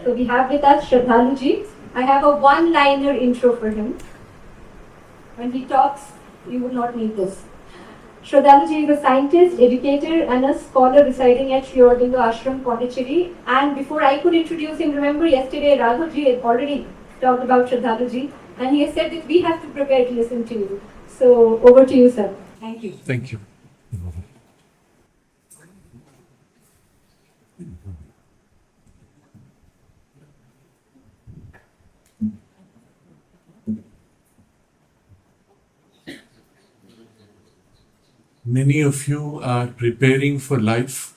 So we have with us Sraddhalu ji. I have a one-liner intro for him. When he talks, you will not need this. Sraddhalu ji is a scientist, educator, and a scholar residing at Sri Auroville Ashram, Pondicherry. And before I could introduce him, remember yesterday Raghav ji had already talked about Sraddhalu ji, and he has said that we have to prepare to listen to you. So over to you, sir. Thank you. Thank you. Many of you are preparing for life,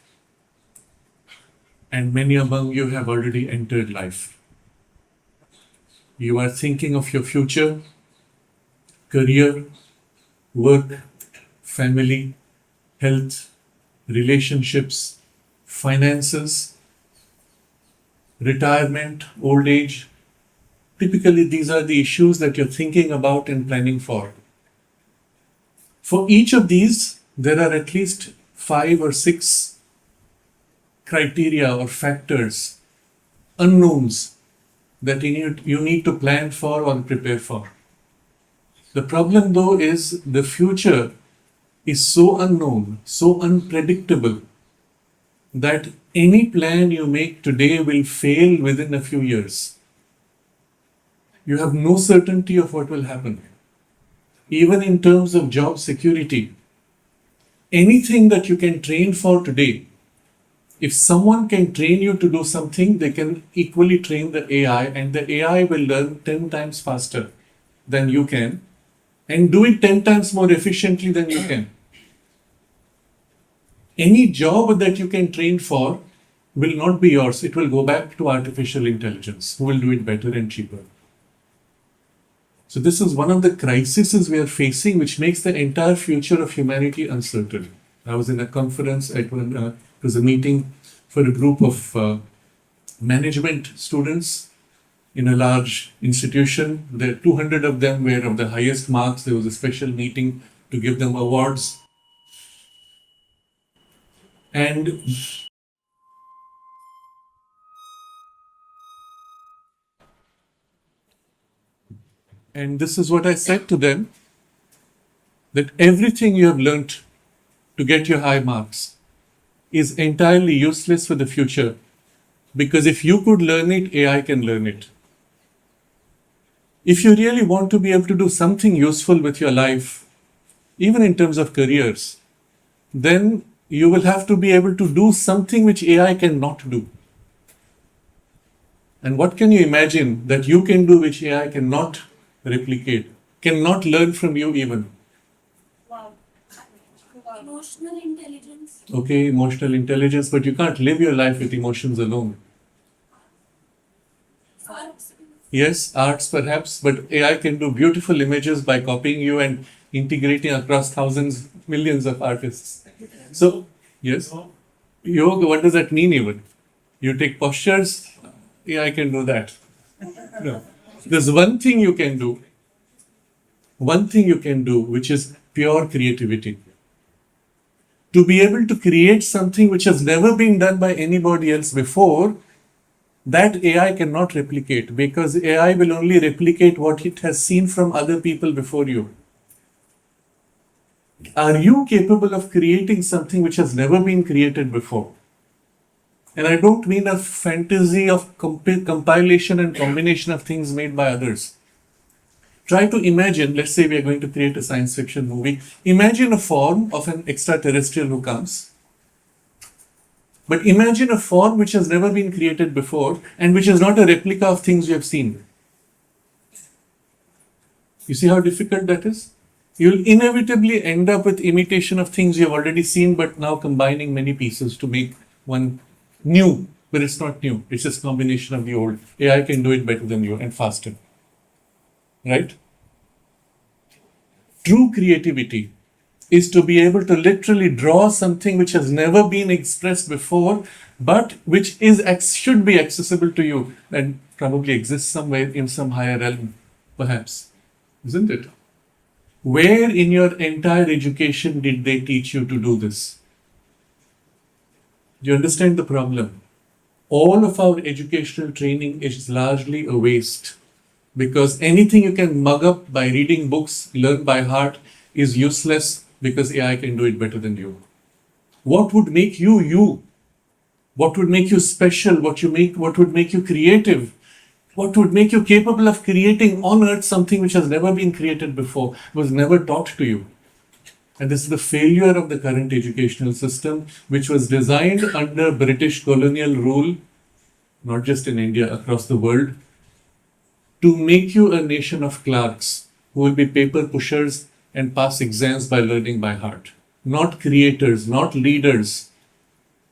and many among you have already entered life. You are thinking of your future, career, work, family, health, relationships, finances, retirement, old age. Typically, these are the issues that you're thinking about and planning for. For each of these, there are at least 5 or 6 criteria or factors, unknowns that you need to plan for or prepare for. The problem though is the future is so unknown, so unpredictable that any plan you make today will fail within a few years. You have no certainty of what will happen. Even in terms of job security, anything that you can train for today, if someone can train you to do something, they can equally train the AI, and the AI will learn 10 times faster than you can and do it 10 times more efficiently than you can. Any job that you can train for will not be yours. It will go back to artificial intelligence, who will do it better and cheaper. So this is one of the crises we are facing, which makes the entire future of humanity uncertain. I was in a conference, it was a meeting for a group of management students in a large institution. There 200 of them were of the highest marks. There was a special meeting to give them awards. And this is what I said to them, that everything you have learnt to get your high marks is entirely useless for the future, because if you could learn it, AI can learn it. If you really want to be able to do something useful with your life, even in terms of careers, then you will have to be able to do something which AI cannot do. And what can you imagine that you can do which AI cannot replicate, cannot learn from you even? Wow. Emotional intelligence. Okay, emotional intelligence, but you can't live your life with emotions alone. Arts. Yes, arts perhaps, but AI can do beautiful images by copying you and integrating across thousands, millions of artists. So, yes, yoga, what does that mean even? You take postures, AI can do that. No. There's one thing you can do, which is pure creativity. To be able to create something which has never been done by anybody else before, that AI cannot replicate, because AI will only replicate what it has seen from other people before you. Are you capable of creating something which has never been created before? And I don't mean a fantasy of compilation and combination of things made by others. Try to imagine, let's say we are going to create a science fiction movie. Imagine a form of an extraterrestrial who comes. But imagine a form which has never been created before and which is not a replica of things you have seen. You see how difficult that is? You'll inevitably end up with imitation of things you have already seen, but now combining many pieces to make one new. But it's not new. It's just a combination of the old. AI can do it better than you and faster. Right? True creativity is to be able to literally draw something which has never been expressed before, but which should be accessible to you and probably exists somewhere in some higher realm, perhaps. Isn't it? Where in your entire education did they teach you to do this? Do you understand the problem? all of our educational training is largely a waste, because anything you can mug up by reading books, learn by heart, is useless because AI can do it better than you. What would make you you? What would make you special? What would make you creative? What would make you capable of creating on earth something which has never been created before, was never taught to you? And this is the failure of the current educational system, which was designed under British colonial rule, not just in India, across the world, to make you a nation of clerks who will be paper pushers and pass exams by learning by heart. Not creators, not leaders,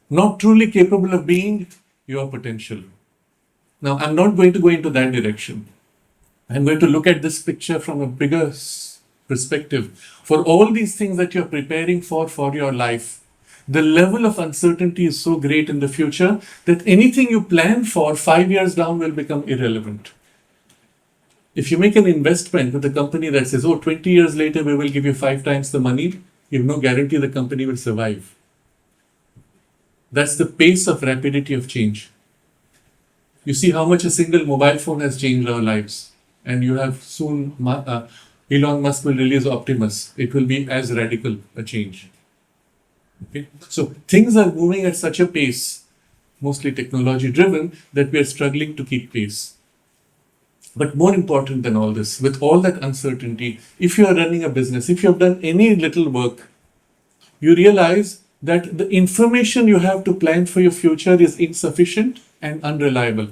not truly capable of being your potential. Now, I'm not going to go into that direction. I'm going to look at this picture from a bigger perspective. For all these things that you're preparing for your life, the level of uncertainty is so great in the future that anything you plan for 5 years down will become irrelevant. If you make an investment with a company that says, 20 years later, we will give you 5 times the money, you have no guarantee the company will survive. That's the pace of rapidity of change. You see how much a single mobile phone has changed our lives. And you have soon, Elon Musk will release Optimus. It will be as radical a change. Okay? So things are moving at such a pace, mostly technology driven, that we are struggling to keep pace. But more important than all this, with all that uncertainty, if you are running a business, if you have done any little work, you realize that the information you have to plan for your future is insufficient and unreliable.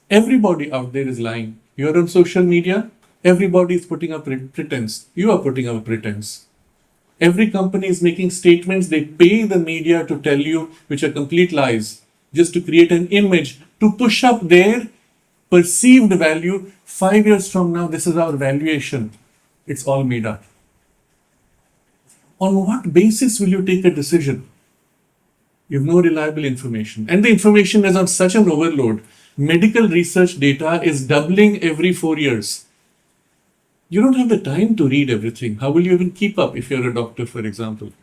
Everybody out there is lying. You're on social media, everybody is putting up pretense. You are putting up pretense. Every company is making statements they pay the media to tell you, which are complete lies, just to create an image, to push up their perceived value. 5 years from now, this is our valuation. It's all made up. On what basis will you take a decision? You have no reliable information. And the information is on such an overload. Medical research data is doubling every 4 years. You don't have the time to read everything. How will you even keep up if you're a doctor, for example?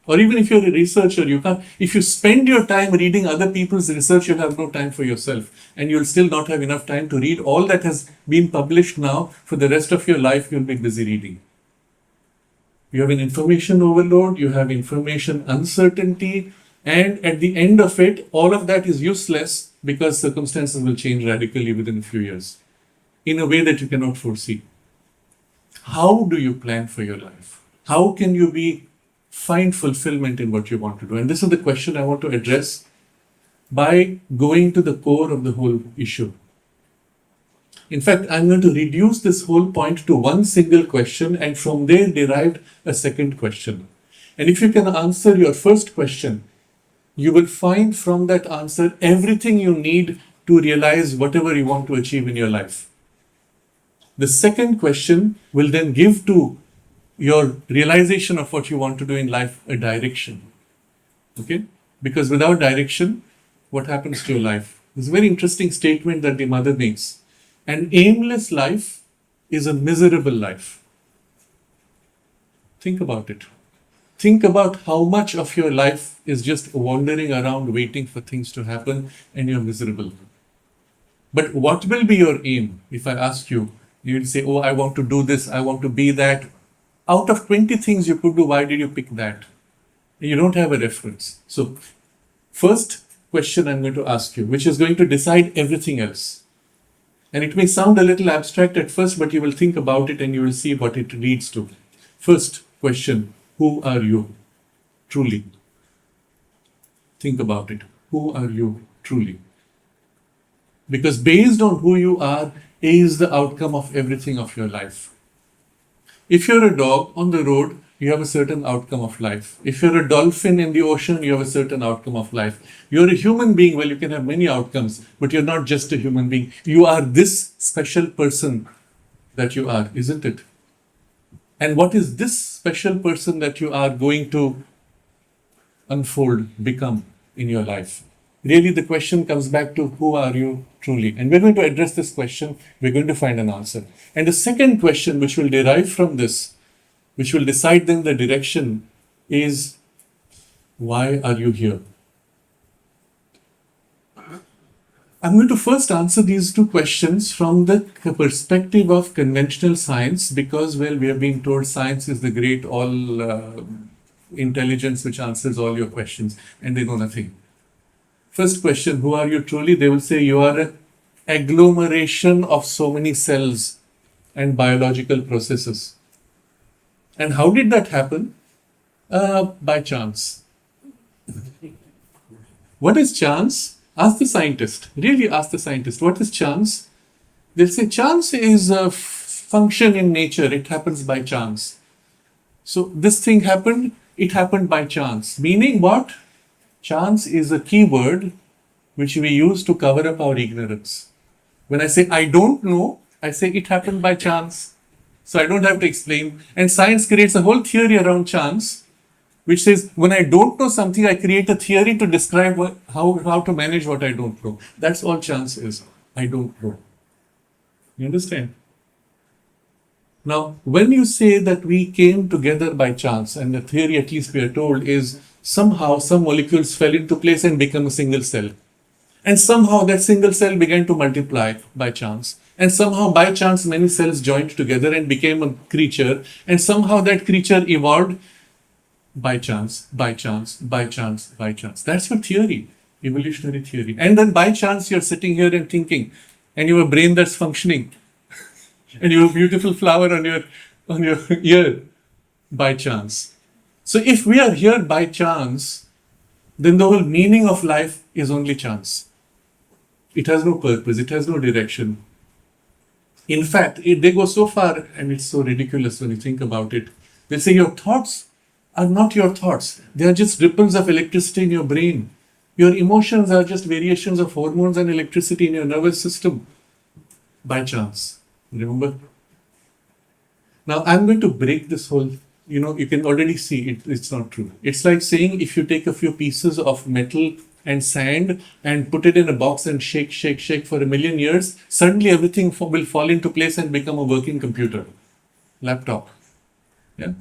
Or even if you're a researcher, you can't. If you spend your time reading other people's research, you'll have no time for yourself. And you'll still not have enough time to read all that has been published now. For the rest of your life, you'll be busy reading. You have an information overload, you have information uncertainty, and at the end of it, all of that is useless because circumstances will change radically within a few years in a way that you cannot foresee. How do you plan for your life? How can you find fulfillment in what you want to do? And this is the question I want to address by going to the core of the whole issue. In fact, I'm going to reduce this whole point to one single question and from there derive a second question. And if you can answer your first question, you will find from that answer everything you need to realize whatever you want to achieve in your life. The second question will then give to your realization of what you want to do in life a direction. Okay? Because without direction, what happens to your life? There's a very interesting statement that the mother makes. An aimless life is a miserable life. Think about it. Think about how much of your life is just wandering around waiting for things to happen and you're miserable. But what will be your aim? If I ask you, you will say, I want to do this, I want to be that. Out of 20 things you could do, why did you pick that? You don't have a reference. So, first question I'm going to ask you, which is going to decide everything else. And it may sound a little abstract at first, but you will think about it and you will see what it leads to. First question, who are you truly? Think about it. Who are you truly? Because based on who you are is the outcome of everything of your life. If you're a dog on the road, you have a certain outcome of life. If you're a dolphin in the ocean, you have a certain outcome of life. You're a human being, well, you can have many outcomes, but you're not just a human being. You are this special person that you are, isn't it? And what is this special person that you are going to unfold, become in your life? Really, the question comes back to who are you truly? And we're going to address this question. We're going to find an answer. And the second question, which will derive from this, which will decide then the direction, is why are you here? I'm going to first answer these two questions from the perspective of conventional science because, well, we have been told science is the great all intelligence which answers all your questions, and they know nothing. First question, who are you truly? They will say you are an agglomeration of so many cells and biological processes. And how did that happen? By chance. What is chance? Ask the scientist. Really ask the scientist. What is chance? They'll say chance is a function in nature. It happens by chance. So this thing happened. It happened by chance. Meaning what? Chance is a keyword which we use to cover up our ignorance. When I say I don't know, I say it happened by chance. So I don't have to explain. And science creates a whole theory around chance, which says when I don't know something, I create a theory to describe how to manage what I don't know. That's all chance is. I don't know. You understand? Now, when you say that we came together by chance, and the theory, at least we are told, is somehow some molecules fell into place and become a single cell. And somehow that single cell began to multiply by chance. And somehow by chance many cells joined together and became a creature. And somehow that creature evolved by chance, by chance, by chance, by chance. That's your theory, evolutionary theory. And then by chance you're sitting here and thinking, and you have a brain that's functioning, and you have a beautiful flower on your ear by chance. So if we are here by chance, then the whole meaning of life is only chance. It has no purpose, it has no direction. In fact, they go so far, and it's so ridiculous when you think about it. They say your thoughts are not your thoughts. They are just ripples of electricity in your brain. Your emotions are just variations of hormones and electricity in your nervous system by chance. Remember? Now, I'm going to break this whole, you can already see it's not true. It's like saying if you take a few pieces of metal and sand and put it in a box and shake for 1,000,000 years, suddenly everything will fall into place and become a working computer, laptop. Yeah?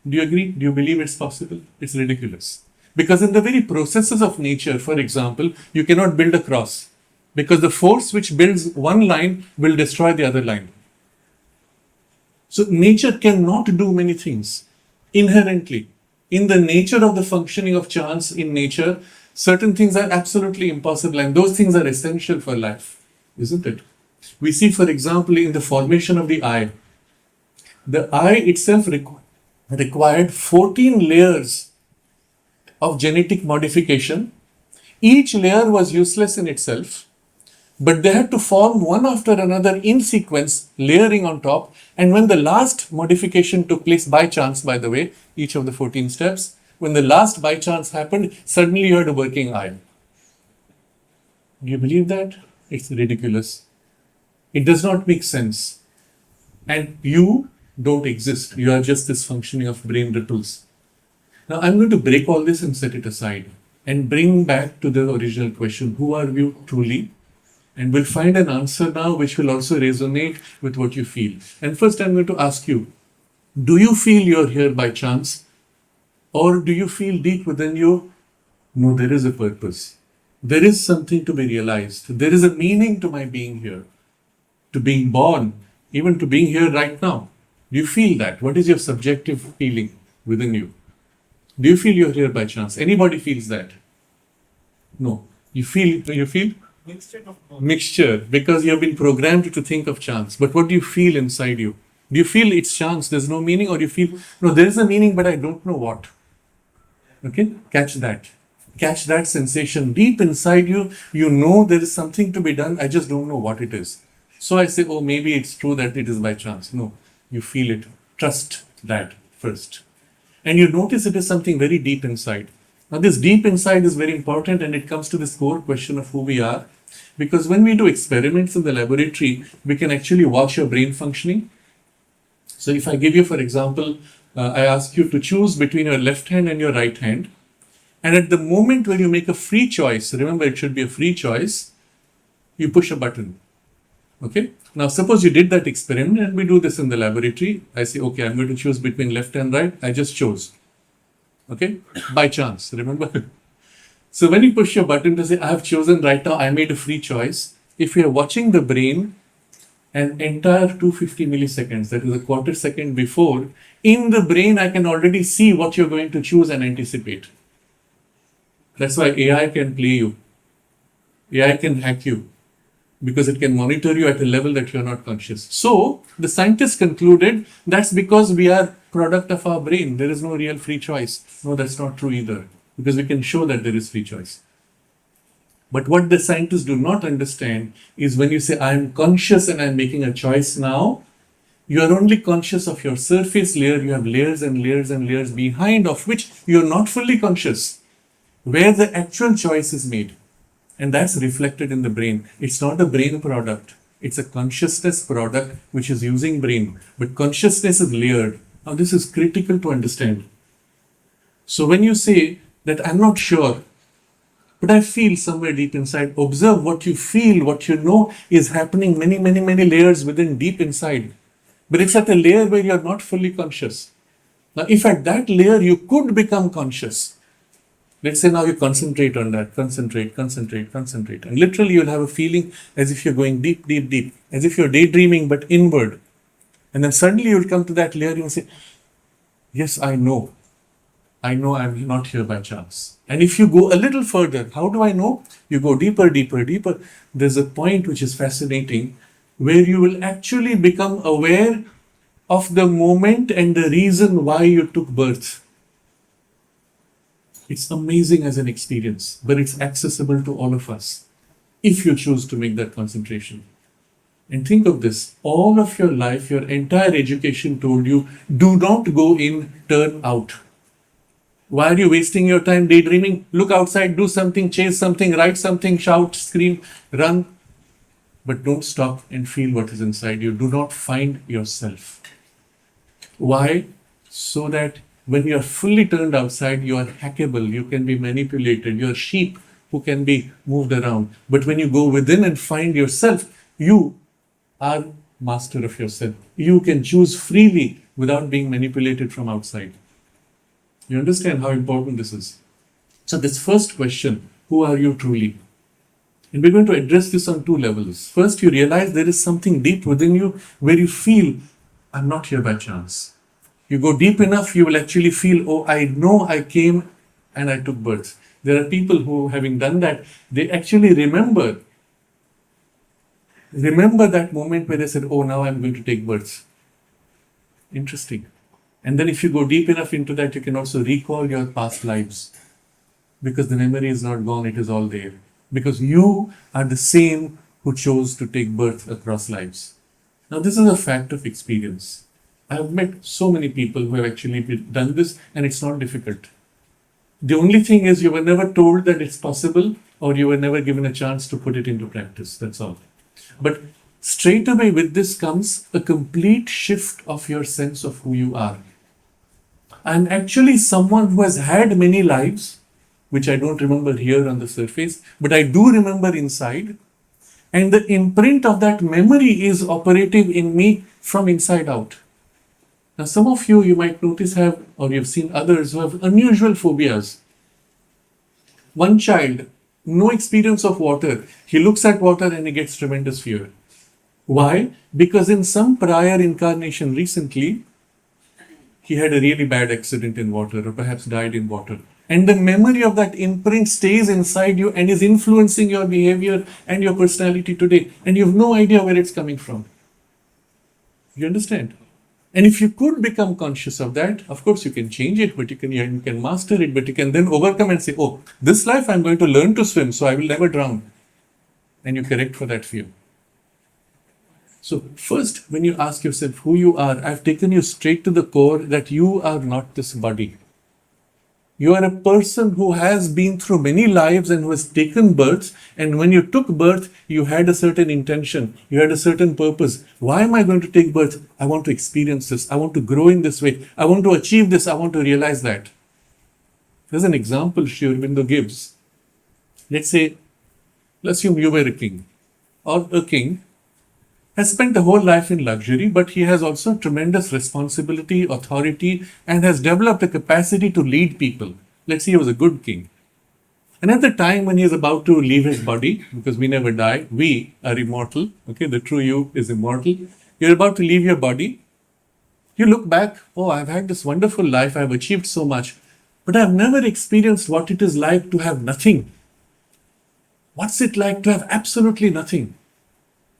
Do you agree? Do you believe it's possible? It's ridiculous. Because in the very processes of nature, for example, you cannot build a cross. Because the force which builds one line will destroy the other line. So nature cannot do many things inherently. In the nature of the functioning of chance in nature, certain things are absolutely impossible, and those things are essential for life, isn't it? We see, for example, in the formation of the eye. The eye itself required 14 layers of genetic modification. Each layer was useless in itself, but they had to form one after another in sequence, layering on top. And when the last modification took place by chance, by the way, each of the 14 steps, when the last by chance happened, suddenly you had a working eye. Do you believe that? It's ridiculous. It does not make sense. And you don't exist. You are just this functioning of brain ripples. Now I'm going to break all this and set it aside and bring back to the original question, who are you truly? And we'll find an answer now which will also resonate with what you feel. And first I'm going to ask you, do you feel you're here by chance? Or do you feel deep within you, no, there is a purpose. There is something to be realized. There is a meaning to my being here, to being born, even to being here right now. Do you feel that? What is your subjective feeling within you? Do you feel you're here by chance? Anybody feels that? No. You feel? Mixture, because you have been programmed to think of chance. But what do you feel inside you? Do you feel it's chance, there's no meaning, or you feel, no, there is a meaning, but I don't know what? Okay, catch that. Catch that sensation. Deep inside you, you know there is something to be done, I just don't know what it is. So I say, oh, maybe it's true that it is by chance. No, you feel it. Trust that first. And you notice it is something very deep inside. Now, this deep inside is very important, and it comes to this core question of who we are. Because when we do experiments in the laboratory, we can actually watch your brain functioning. So if I give you, for example, I ask you to choose between your left hand and your right hand. And at the moment when you make a free choice, remember it should be a free choice, you push a button. Okay? Now, suppose you did that experiment, and we do this in the laboratory. I say, okay, I'm going to choose between left and right. I just chose. Okay? By chance, remember? So when you push your button to say, I have chosen right now, I made a free choice. If you are watching the brain, an entire 250 milliseconds, that is a quarter second before, in the brain, I can already see what you're going to choose and anticipate. That's why AI can play you. AI can hack you because it can monitor you at a level that you're not conscious. So the scientists concluded that's because we are product of our brain. There is no real free choice. No, that's not true either, because we can show that there is free choice. But what the scientists do not understand is when you say, I'm conscious and I'm making a choice now, you are only conscious of your surface layer. You have layers and layers and layers behind of which you're not fully conscious, where the actual choice is made. And that's reflected in the brain. It's not a brain product. It's a consciousness product which is using brain. But consciousness is layered. Now this is critical to understand. So when you say that I'm not sure, but I feel somewhere deep inside, observe what you feel, what you know is happening many, many, many layers within deep inside. But it's at a layer where you're not fully conscious. Now, if at that layer you could become conscious, let's say now you concentrate on that, concentrate. And literally you'll have a feeling as if you're going deep, deep, deep, as if you're daydreaming but inward. And then suddenly you'll come to that layer, you'll say, yes, I know I'm not here by chance. And if you go a little further, how do I know? You go deeper, deeper, deeper. There's a point which is fascinating where you will actually become aware of the moment and the reason why you took birth. It's amazing as an experience, but it's accessible to all of us if you choose to make that concentration. And think of this, all of your life, your entire education told you, do not go in, turn out. Why are you wasting your time daydreaming? Look outside, do something, chase something, write something, shout, scream, run. But don't stop and feel what is inside you. Do not find yourself. Why? So that when you are fully turned outside, you are hackable, you can be manipulated, you are sheep who can be moved around. But when you go within and find yourself, you are master of yourself. You can choose freely without being manipulated from outside. You understand how important this is? So this first question, who are you truly? And we're going to address this on two levels. First, you realize there is something deep within you where you feel, I'm not here by chance. You go deep enough, you will actually feel, oh, I know I came and I took birth. There are people who, having done that, they actually remember that moment where they said, oh, now I'm going to take birth. Interesting. And then if you go deep enough into that, you can also recall your past lives. Because the memory is not gone, it is all there. Because you are the same who chose to take birth across lives. Now, this is a fact of experience. I have met so many people who have actually done this, and it's not difficult. The only thing is you were never told that it's possible, or you were never given a chance to put it into practice. That's all. But straight away with this comes a complete shift of your sense of who you are. I'm actually someone who has had many lives, which I don't remember here on the surface, but I do remember inside. And the imprint of that memory is operative in me from inside out. Now, some of you might notice have, or you've seen others who have unusual phobias. One child, no experience of water. He looks at water and he gets tremendous fear. Why? Because in some prior incarnation recently, he had a really bad accident in water or perhaps died in water. And the memory of that imprint stays inside you and is influencing your behavior and your personality today. And you have no idea where it's coming from. You understand? And if you could become conscious of that, of course you can change it, but you can master it, but you can then overcome and say, oh, this life I'm going to learn to swim, so I will never drown. And you correct for that fear. So first, when you ask yourself who you are, I've taken you straight to the core that you are not this body. You are a person who has been through many lives and who has taken birth. And when you took birth, you had a certain intention. You had a certain purpose. Why am I going to take birth? I want to experience this. I want to grow in this way. I want to achieve this. I want to realize that. There's an example Sri Aurobindo gives. Let's assume you were a king or a king has spent the whole life in luxury, but he has also tremendous responsibility, authority, and has developed a capacity to lead people. Let's say he was a good king. And at the time when he is about to leave his body, because we never die, we are immortal, okay, the true you is immortal. You're about to leave your body. You look back, oh, I've had this wonderful life, I've achieved so much, but I've never experienced what it is like to have nothing. What's it like to have absolutely nothing?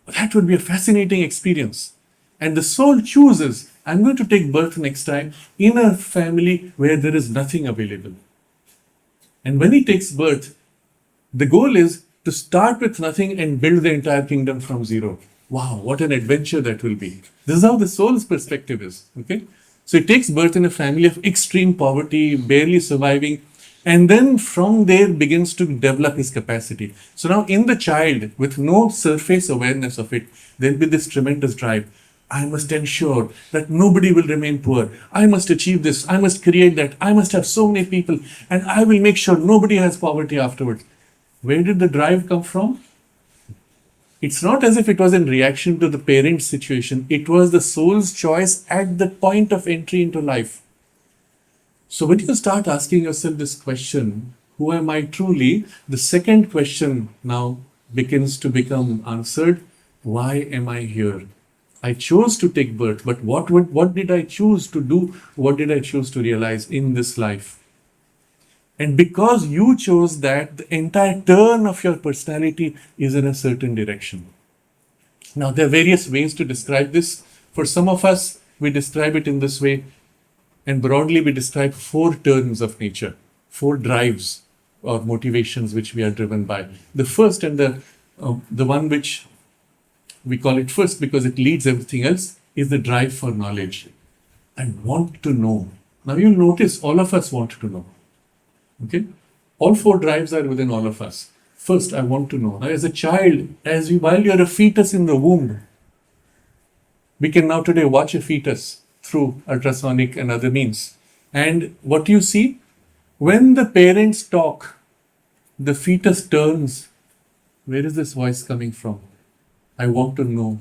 That would be a fascinating experience. And the soul chooses, I'm going to take birth next time in a family where there is nothing available. And when he takes birth, the goal is to start with nothing and build the entire kingdom from zero. Wow, what an adventure that will be. This is how the soul's perspective is. Okay? So he takes birth in a family of extreme poverty, barely surviving, and then from there begins to develop his capacity. So now in the child, with no surface awareness of it, there'll be this tremendous drive. I must ensure that nobody will remain poor. I must achieve this. I must create that. I must have so many people. And I will make sure nobody has poverty afterwards. Where did the drive come from? It's not as if it was in reaction to the parent's situation. It was the soul's choice at the point of entry into life. So when you start asking yourself this question, who am I truly? The second question now begins to become answered. Why am I here? I chose to take birth, but what did I choose to do? What did I choose to realize in this life? And because you chose that, the entire turn of your personality is in a certain direction. Now, there are various ways to describe this. For some of us, we describe it in this way. And broadly, we describe 4 turns of nature, 4 drives or motivations which we are driven by. The first and the one which we call it first because it leads everything else is the drive for knowledge. I want to know. Now you'll notice all of us want to know. Okay? All 4 drives are within all of us. First, I want to know. Now as a child, while you're a fetus in the womb, we can now today watch a fetus through ultrasonic and other means. And what do you see? When the parents talk, the fetus turns. Where is this voice coming from? I want to know.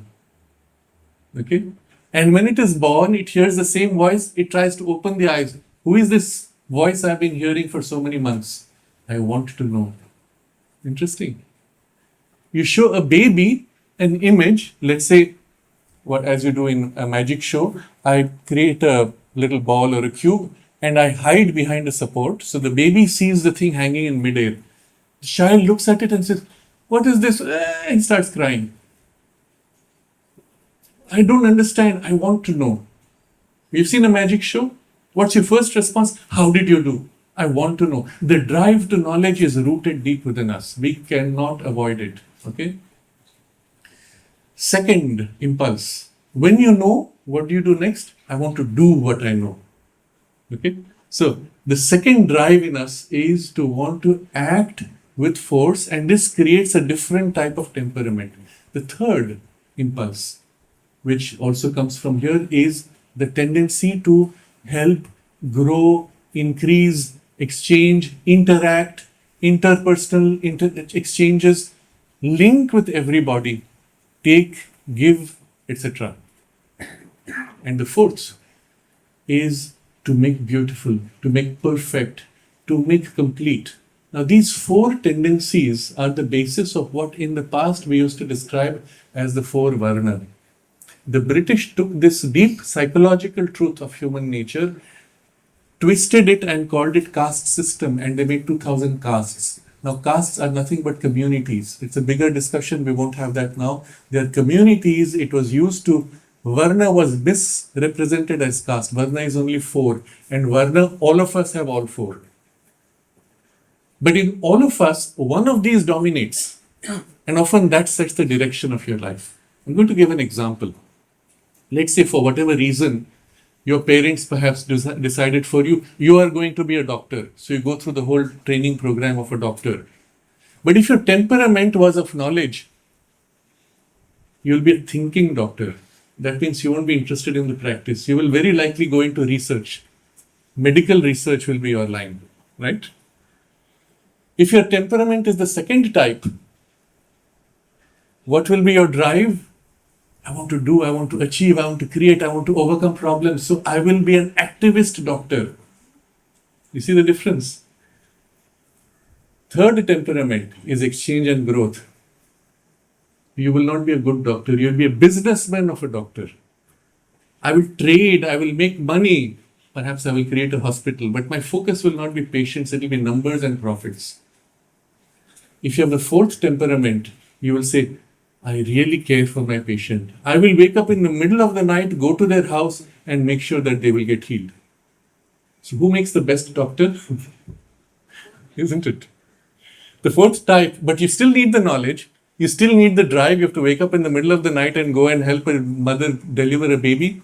Okay? And when it is born, it hears the same voice. It tries to open the eyes. Who is this voice I've been hearing for so many months? I want to know. Interesting. You show a baby an image, let's say, what as you do in a magic show, I create a little ball or a cube and I hide behind a support. So the baby sees the thing hanging in midair. The child looks at it and says, what is this? And starts crying. I don't understand. I want to know. You've seen a magic show? What's your first response? How did you do? I want to know. The drive to knowledge is rooted deep within us. We cannot avoid it. Okay? Second impulse. When you know, what do you do next? I want to do what I know. Okay? So, the second drive in us is to want to act with force, and this creates a different type of temperament. The third impulse, which also comes from here, is the tendency to help, grow, increase, exchange, interact, interpersonal exchanges, link with everybody, take, give, etc. And the fourth is to make beautiful, to make perfect, to make complete. Now, these 4 tendencies are the basis of what in the past we used to describe as the 4 Varna. The British took this deep psychological truth of human nature, twisted it and called it caste system, and they made 2000 castes. Now, castes are nothing but communities. It's a bigger discussion. We won't have that now. They are communities. It was used to, Varna was misrepresented as caste. Varna is only 4. And Varna, all of us have all 4. But in all of us, one of these dominates. And often that sets the direction of your life. I'm going to give an example. Let's say for whatever reason, your parents perhaps decided for you, you are going to be a doctor. So you go through the whole training program of a doctor. But if your temperament was of knowledge, you'll be a thinking doctor. That means you won't be interested in the practice. You will very likely go into research. Medical research will be your line, right? If your temperament is the second type, what will be your drive? I want to do, I want to achieve, I want to create, I want to overcome problems. So I will be an activist doctor. You see the difference? Third temperament is exchange and growth. You will not be a good doctor. You will be a businessman of a doctor. I will trade, I will make money. Perhaps I will create a hospital, but my focus will not be patients, it will be numbers and profits. If you have the fourth temperament, you will say, I really care for my patient. I will wake up in the middle of the night, go to their house, and make sure that they will get healed. So, who makes the best doctor? Isn't it? The fourth type, but you still need the knowledge, you still need the drive. You have to wake up in the middle of the night and go and help a mother deliver a baby.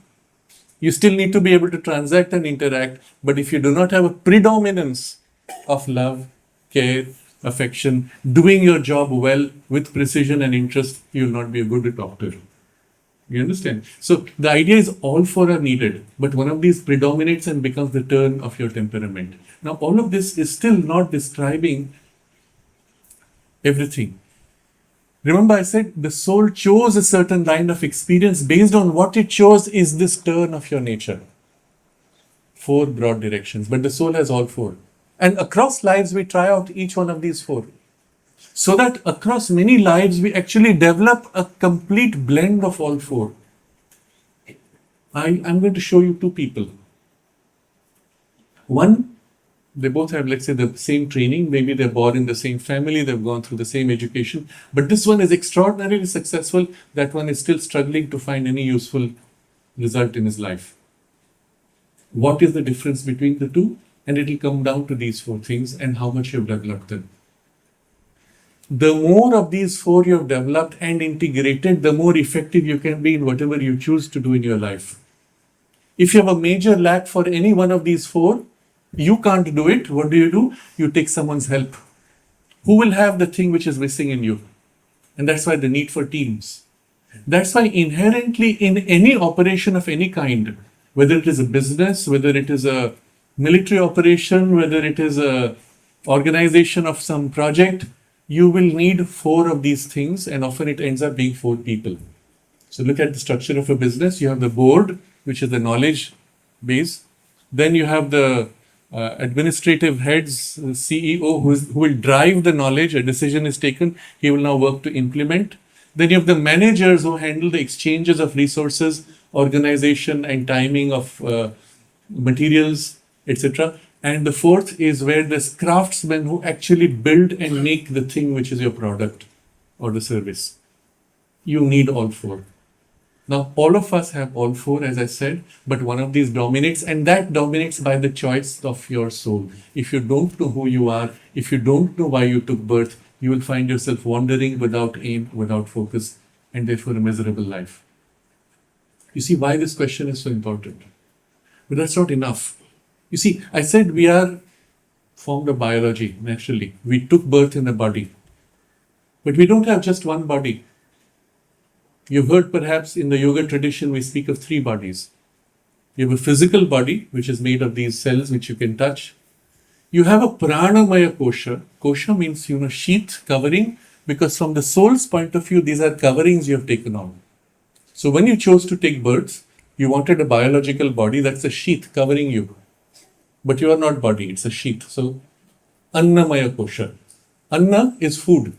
You still need to be able to transact and interact. But if you do not have a predominance of love, care, affection, doing your job well with precision and interest, you will not be a good doctor. You understand? So the idea is all four are needed, but one of these predominates and becomes the turn of your temperament. Now, all of this is still not describing everything. Remember, I said the soul chose a certain line of experience. Based on what it chose is this turn of your nature. Four broad directions, but the soul has all four. And across lives, we try out each one of these four. So that across many lives, we actually develop a complete blend of all four. I'm going to show you two people. One, they both have, let's say, the same training. Maybe they're born in the same family, they've gone through the same education. But this one is extraordinarily successful. That one is still struggling to find any useful result in his life. What is the difference between the two? And it will come down to these four things and how much you've developed them. The more of these four you have developed and integrated, the more effective you can be in whatever you choose to do in your life. If you have a major lack for any one of these four, you can't do it. What do? You take someone's help. Who will have the thing which is missing in you? And that's why the need for teams. That's why inherently in any operation of any kind, whether it is a business, whether it is a military operation, whether it is a organization of some project, you will need four of these things, and often it ends up being four people. So look at the structure of a business. You have the board, which is the knowledge base. Then you have the administrative heads, CEO, who will drive the knowledge. A decision is taken, he will now work to implement. Then you have the managers who handle the exchanges of resources, organization and timing of materials, etc. And the fourth is where there's craftsmen who actually build and make the thing which is your product or the service. You need all four. Now, all of us have all four, as I said, but one of these dominates, and that dominates by the choice of your soul. If you don't know who you are, if you don't know why you took birth, you will find yourself wandering without aim, without focus, and therefore a miserable life. You see why this question is so important. But that's not enough. You see, I said we are formed of biology, naturally. We took birth in a body. But we don't have just one body. You've heard perhaps in the yoga tradition we speak of three bodies. You have a physical body, which is made of these cells which you can touch. You have a pranamaya kosha. Kosha means, sheath, covering, because from the soul's point of view, these are coverings you have taken on. So when you chose to take birth, you wanted a biological body, that's a sheath covering you. But you are not body, it's a sheath. So, annamaya kosha. Anna is food.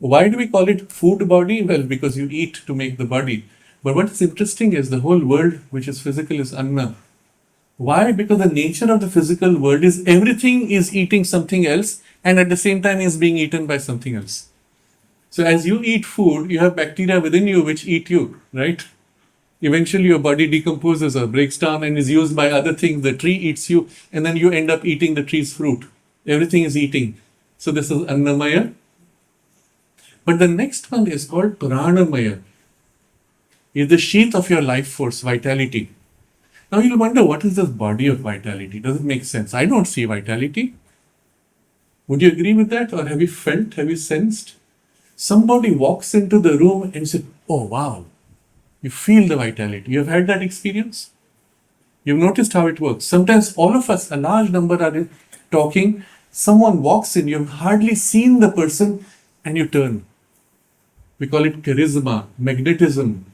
Why do we call it food body? Well, because you eat to make the body. But what's interesting is the whole world which is physical is anna. Why? Because the nature of the physical world is everything is eating something else and at the same time is being eaten by something else. So as you eat food, you have bacteria within you which eat you, right? Eventually your body decomposes or breaks down and is used by other things. The tree eats you and then you end up eating the tree's fruit. Everything is eating. So this is annamaya. But the next one is called pranamaya. Is the sheath of your life force, vitality. Now you'll wonder, what is this body of vitality? Does it make sense? I don't see vitality. Would you agree with that? Or have you felt, have you sensed? Somebody walks into the room and says, oh wow, you feel the vitality. You have had that experience? You've noticed how it works. Sometimes all of us, a large number are talking, someone walks in, you've hardly seen the person and you turn. We call it charisma, magnetism.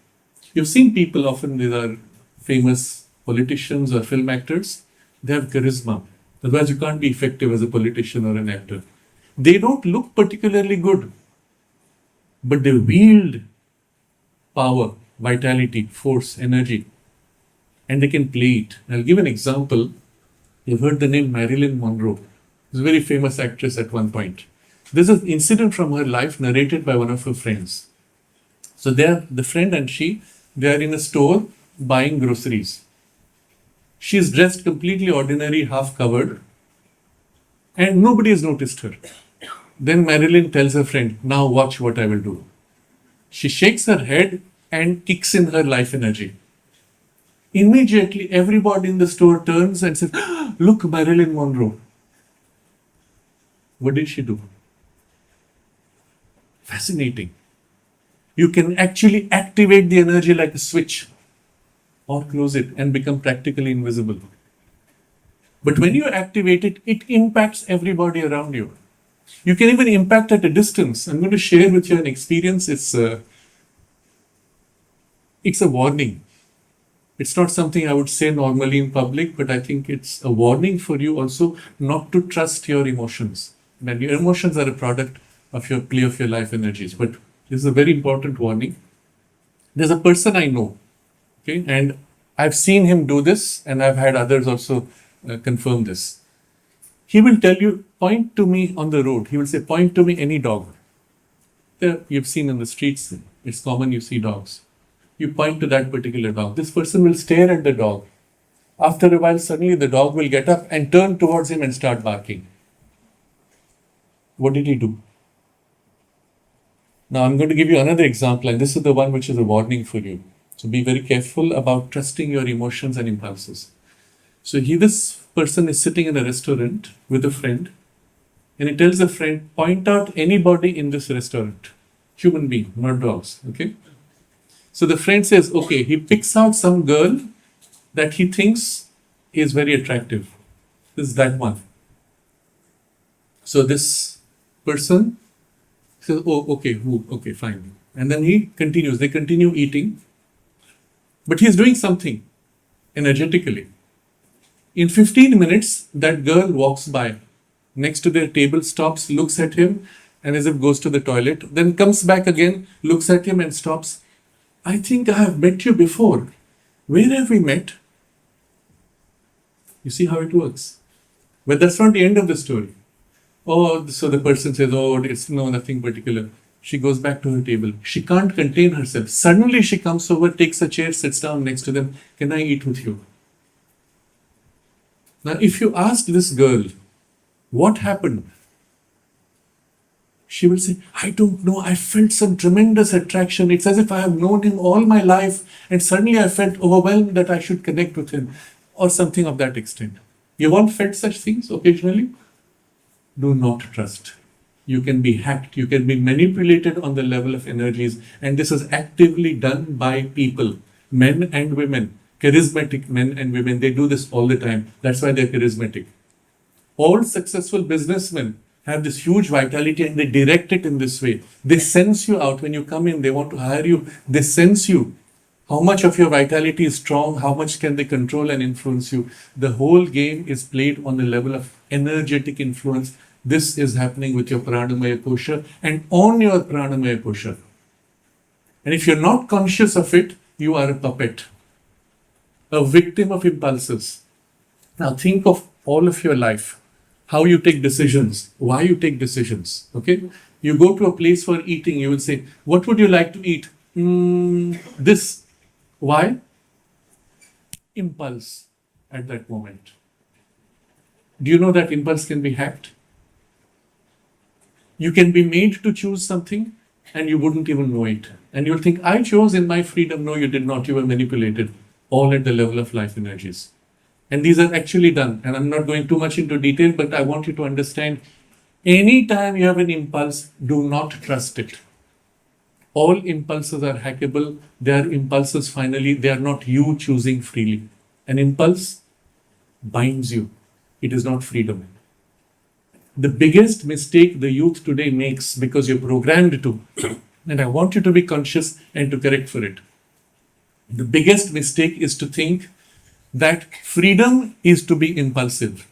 You've seen people, often these are famous politicians or film actors, they have charisma. Otherwise you can't be effective as a politician or an actor. They don't look particularly good, but they wield power, vitality, force, energy, and they can play it. I'll give an example. You've heard the name Marilyn Monroe. She's a very famous actress at one point. There's an incident from her life narrated by one of her friends. So the friend and they are in a store buying groceries. She's dressed completely ordinary, half covered, and nobody has noticed her. Then Marilyn tells her friend, now watch what I will do. She shakes her head and kicks in her life energy. Immediately, everybody in the store turns and says, look, Marilyn Monroe. What did she do? Fascinating. You can actually activate the energy like a switch or close it and become practically invisible. But when you activate it, it impacts everybody around you. You can even impact at a distance. I'm going to share with you an experience. It's a warning. It's not something I would say normally in public, but I think it's a warning for you also not to trust your emotions. And your emotions are a product of your play of your life energies. But this is a very important warning. There's a person I know, okay, and I've seen him do this, and I've had others also confirm this. He will tell you, point to me on the road. He will say, point to me any dog. You've seen in the streets, it's common you see dogs. You point to that particular dog. This person will stare at the dog. After a while, suddenly the dog will get up and turn towards him and start barking. What did he do? Now I'm going to give you another example, and this is the one which is a warning for you. So be very careful about trusting your emotions and impulses. So this person is sitting in a restaurant with a friend, and he tells a friend, point out anybody in this restaurant. Human being, not dogs. Okay? So the friend says, okay, he picks out some girl that he thinks is very attractive. This is that one. So this person says, oh, okay, okay, fine. And then he continues. They continue eating. But he's doing something energetically. In 15 minutes, that girl walks by next to their table, stops, looks at him, and as if goes to the toilet, then comes back again, looks at him and stops. I think I have met you before. Where have we met? You see how it works. But that's not the end of the story. Oh, so the person says, oh, it's nothing particular. She goes back to her table. She can't contain herself. Suddenly she comes over, takes a chair, sits down next to them. Can I eat with you? Now, if you ask this girl, what happened? She will say, I don't know. I felt some tremendous attraction. It's as if I have known him all my life, and suddenly I felt overwhelmed that I should connect with him, or something of that extent. You've all felt such things occasionally? Do not trust. You can be hacked. You can be manipulated on the level of energies. And this is actively done by people, men and women, charismatic men and women. They do this all the time. That's why they're charismatic. All successful businessmen have this huge vitality and they direct it in this way. They sense you out when you come in. They want to hire you. They sense you. How much of your vitality is strong? How much can they control and influence you? The whole game is played on the level of energetic influence. This is happening with your Pranamaya Kosha and on your Pranamaya Kosha. And if you're not conscious of it, you are a puppet, a victim of impulses. Now think of all of your life, how you take decisions, why you take decisions. Okay? You go to a place for eating, you will say, what would you like to eat? This. Why? Impulse at that moment. Do you know that impulse can be hacked? You can be made to choose something and you wouldn't even know it. And you'll think, I chose in my freedom. No, you did not. You were manipulated. All at the level of life energies. And these are actually done. And I'm not going too much into detail, but I want you to understand, anytime you have an impulse, do not trust it. All impulses are hackable. They are impulses finally. They are not you choosing freely. An impulse binds you. It is not freedom. The biggest mistake the youth today makes, because you're programmed to, and I want you to be conscious and to correct for it. The biggest mistake is to think that freedom is to be impulsive.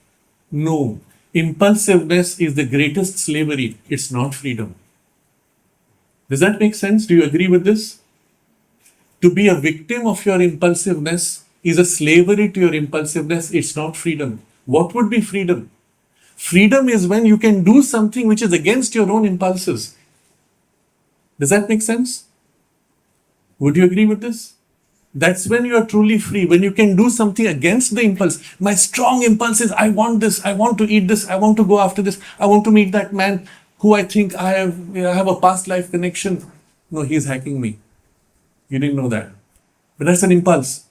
No. Impulsiveness is the greatest slavery. It's not freedom. Does that make sense? Do you agree with this? To be a victim of your impulsiveness is a slavery to your impulsiveness. It's not freedom. What would be freedom? Freedom is when you can do something which is against your own impulses. Does that make sense? Would you agree with this? That's when you are truly free, when you can do something against the impulse. My strong impulse is, I want this, I want to eat this, I want to go after this, I want to meet that man who I think I have a past life connection. No, he's hacking me. You didn't know that. But that's an impulse.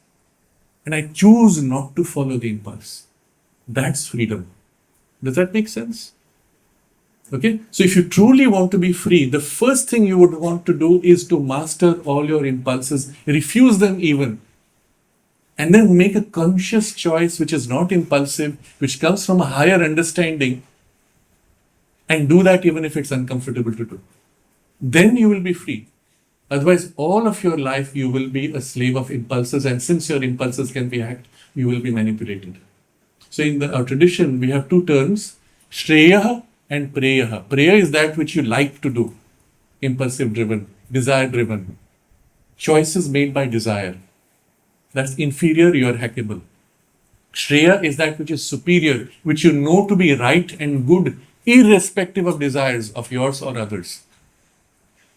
And I choose not to follow the impulse. That's freedom. Does that make sense? Okay, so if you truly want to be free, the first thing you would want to do is to master all your impulses, refuse them even, and then make a conscious choice which is not impulsive, which comes from a higher understanding, and do that even if it's uncomfortable to do. Then you will be free. Otherwise, all of your life you will be a slave of impulses, and since your impulses can be hacked, you will be manipulated. So in our tradition, we have two terms, Shreya and Preya. Preya is that which you like to do, impulsive driven, desire driven, choices made by desire. That's inferior, you are hackable. Shreya is that which is superior, which you know to be right and good, irrespective of desires of yours or others.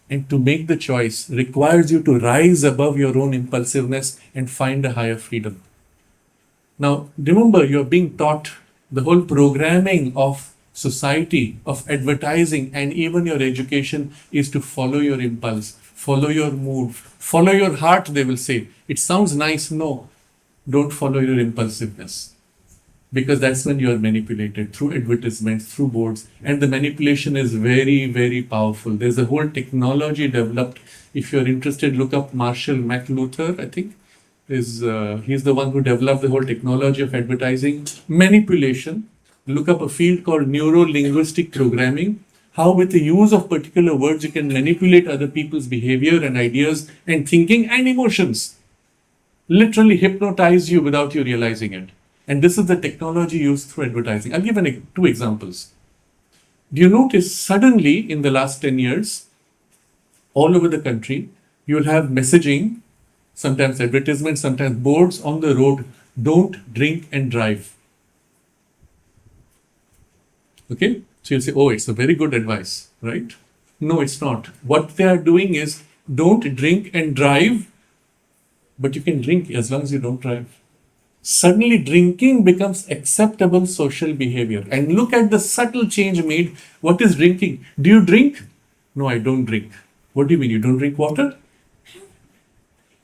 And to make the choice requires you to rise above your own impulsiveness and find a higher freedom. Now, remember, you're being taught the whole programming of society, of advertising, and even your education is to follow your impulse, follow your mood, follow your heart, they will say. It sounds nice. No, don't follow your impulsiveness. Because that's when you are manipulated through advertisements, through boards. And the manipulation is very, very powerful. There's a whole technology developed. If you're interested, look up Marshall McLuhan, I think. He's the one who developed the whole technology of advertising manipulation. Look up a field called neuro-linguistic programming, how with the use of particular words you can manipulate other people's behavior and ideas and thinking and emotions. Literally hypnotize you without you realizing it. And this is the technology used through advertising. I'll give two examples. Do you notice suddenly in the last 10 years, all over the country, you'll have messaging, sometimes advertisements, sometimes boards on the road, don't drink and drive. Okay, so you'll say, oh, it's a very good advice, right? No, it's not. What they are doing is, don't drink and drive, but you can drink as long as you don't drive. Suddenly drinking becomes acceptable social behavior. And look at the subtle change made. What is drinking? Do you drink? No, I don't drink. What do you mean? You don't drink water?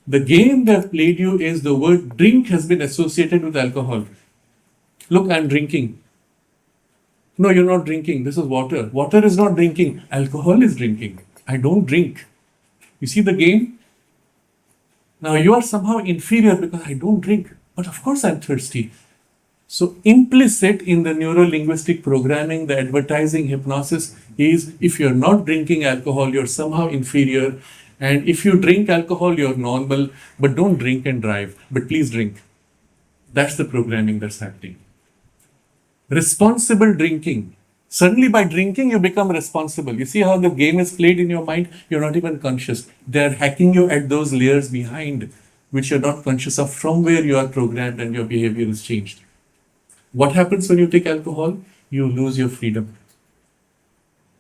The game they've played you is the word drink has been associated with alcohol. Look, I'm drinking. No, you're not drinking. This is water. Water is not drinking. Alcohol is drinking. I don't drink. You see the game? Now you are somehow inferior because I don't drink. But of course I'm thirsty. So implicit in the neuro-linguistic programming, the advertising hypnosis is if you're not drinking alcohol, you're somehow inferior. And if you drink alcohol, you're normal. But don't drink and drive. But please drink. That's the programming that's happening. Responsible drinking. Suddenly by drinking, you become responsible. You see how the game is played in your mind? You're not even conscious. They're hacking you at those layers behind, which you're not conscious of, from where you are programmed and your behavior is changed. What happens when you take alcohol? You lose your freedom.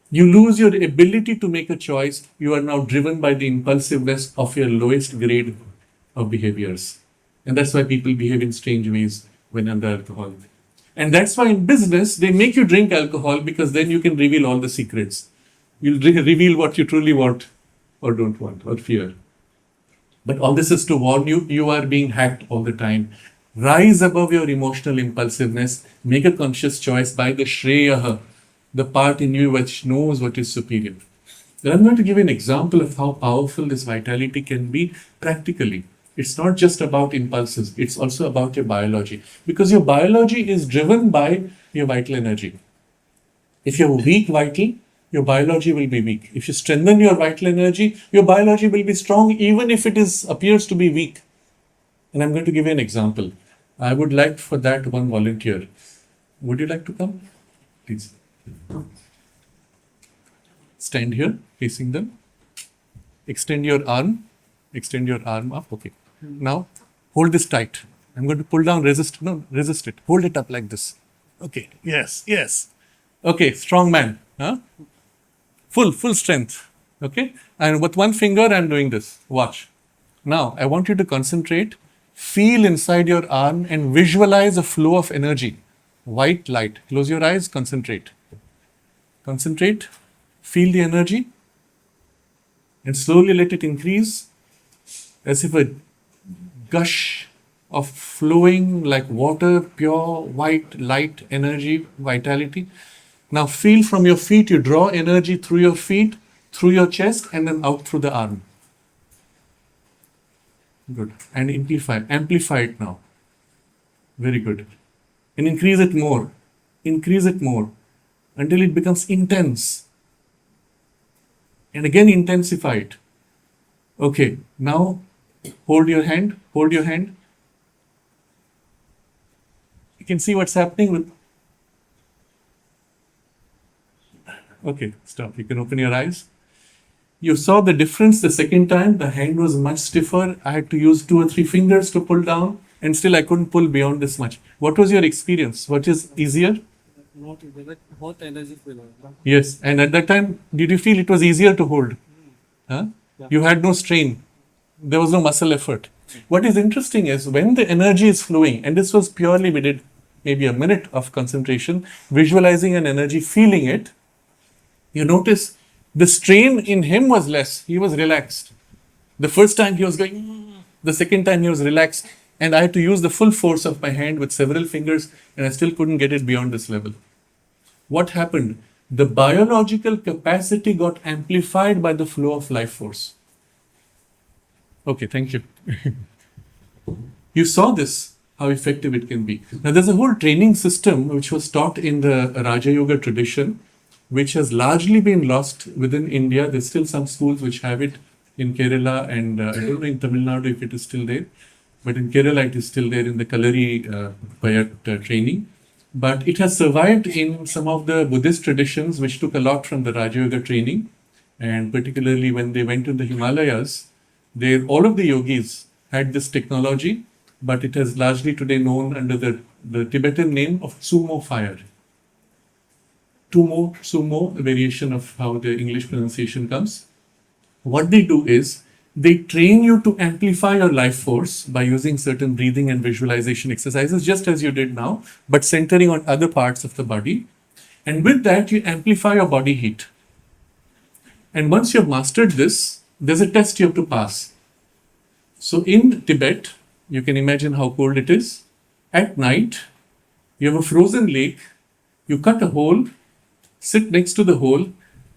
You lose your ability to make a choice. You are now driven by the impulsiveness of your lowest grade of behaviors. And that's why people behave in strange ways when under alcohol. And that's why in business, they make you drink alcohol because then you can reveal all the secrets. You'll reveal what you truly want or don't want or fear. But all this is to warn you, you are being hacked all the time. Rise above your emotional impulsiveness. Make a conscious choice by the Shreya, the part in you which knows what is superior. Then I'm going to give you an example of how powerful this vitality can be practically. It's not just about impulses, it's also about your biology. Because your biology is driven by your vital energy. If you're weak vital, your biology will be weak. If you strengthen your vital energy, your biology will be strong even if it appears to be weak. And I'm going to give you an example. I would like for that one volunteer. Would you like to come? please. Stand here, facing them. Extend your arm. Extend your arm up. Okay. Now, hold this tight. I'm going to pull down, resist. No, resist it. Hold it up like this. Okay. Yes, yes. Okay, strong man. Huh? Full strength. Okay. And with one finger, I'm doing this. Watch. Now, I want you to concentrate. Feel inside your arm and visualize a flow of energy. White light. Close your eyes, concentrate. Concentrate. Feel the energy. And slowly let it increase as if a gush of flowing like water, pure white light energy, vitality. Now feel from your feet, you draw energy through your feet, through your chest, and then out through the arm. Good. And amplify it now. Very good. And increase it more. Increase it more until it becomes intense. And again intensify it. Okay, now hold your hand. Hold your hand. You can see what's happening with. Okay, stop. You can open your eyes. You saw the difference the second time. The hand was much stiffer. I had to use 2 or 3 fingers to pull down, and still I couldn't pull beyond this much. What was your experience? What is easier? Not easy, like hot energy feel. Yes, and at that time, did you feel it was easier to hold? Huh? Yeah. You had no strain. There was no muscle effort. What is interesting is when the energy is flowing, and this was purely, we did maybe a minute of concentration, visualizing an energy, feeling it, you notice the strain in him was less. He was relaxed. The first time he was going, the second time he was relaxed, and I had to use the full force of my hand with several fingers, and I still couldn't get it beyond this level. What happened? The biological capacity got amplified by the flow of life force. Okay, thank you. You saw this, how effective it can be. Now, there's a whole training system which was taught in the Raja Yoga tradition, which has largely been lost within India. There's still some schools which have it in Kerala, and I don't know in Tamil Nadu if it is still there, but in Kerala it is still there in the Kalari Payat training. But it has survived in some of the Buddhist traditions which took a lot from the Raja Yoga training, and particularly when they went to the Himalayas, all of the yogis had this technology, but it is largely today known under the Tibetan name of sumo fire. Sumo, a variation of how the English pronunciation comes. What they do is, they train you to amplify your life force by using certain breathing and visualization exercises, just as you did now, but centering on other parts of the body. And with that, you amplify your body heat. And once you've mastered this, there's a test you have to pass. So in Tibet, you can imagine how cold it is. At night, you have a frozen lake, you cut a hole, sit next to the hole,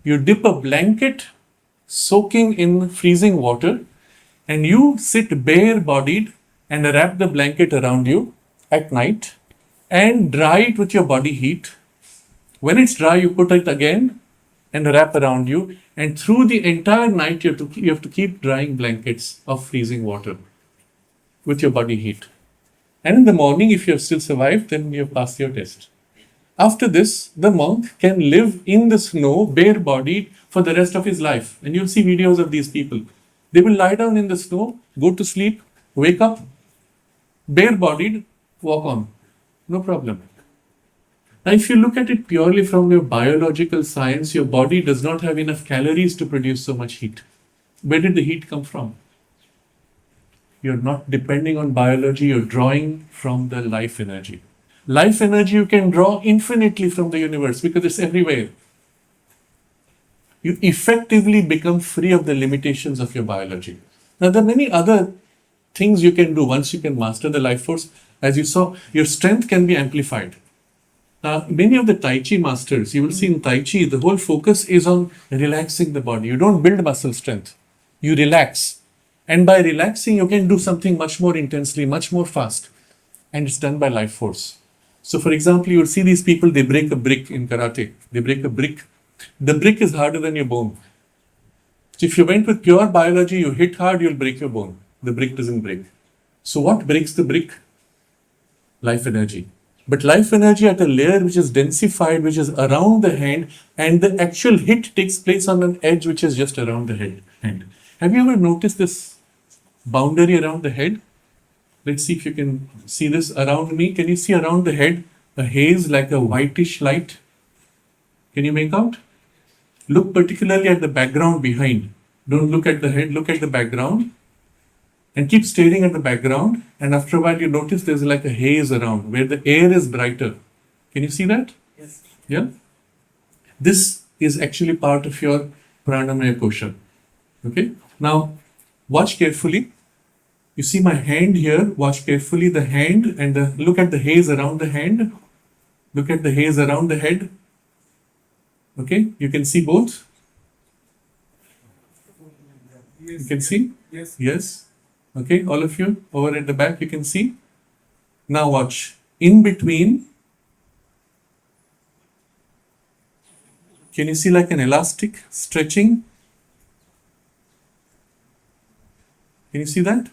you dip a blanket soaking in freezing water, and you sit bare-bodied and wrap the blanket around you at night and dry it with your body heat. When it's dry, you put it again and wrap around you, and through the entire night you have to keep drying blankets of freezing water with your body heat. And in the morning, if you have still survived, then you have passed your test. After this, the monk can live in the snow, bare-bodied, for the rest of his life. And you'll see videos of these people. They will lie down in the snow, go to sleep, wake up, bare-bodied, walk on. No problem. Now, if you look at it purely from your biological science, your body does not have enough calories to produce so much heat. Where did the heat come from? You're not depending on biology, you're drawing from the life energy. Life energy you can draw infinitely from the universe because it's everywhere. You effectively become free of the limitations of your biology. Now, there are many other things you can do once you can master the life force. As you saw, your strength can be amplified. Now, many of the Tai Chi masters, you will see in Tai Chi, the whole focus is on relaxing the body. You don't build muscle strength. You relax. And by relaxing, you can do something much more intensely, much more fast. And it's done by life force. So, for example, you will see these people, they break a brick in karate. They break a brick. The brick is harder than your bone. So, if you went with pure biology, you hit hard, you'll break your bone. The brick doesn't break. So, what breaks the brick? Life energy. But life energy at a layer which is densified, which is around the hand, and the actual hit takes place on an edge which is just around the hand. Have you ever noticed this boundary around the head? Let's see if you can see this around me. Can you see around the head a haze like a whitish light? Can you make out? Look particularly at the background behind. Don't look at the head, look at the background. And keep staring at the background. And after a while, you notice there's like a haze around where the air is brighter. Can you see that? Yes. Yeah? This is actually part of your pranamaya kosha. Okay? Now, watch carefully. You see my hand here. Watch carefully the hand and look at the haze around the hand. Look at the haze around the head. Okay? You can see both. Yes. You can see? Yes. Yes. Okay, all of you over at the back, you can see. Now watch. In between, can you see like an elastic stretching? Can you see that?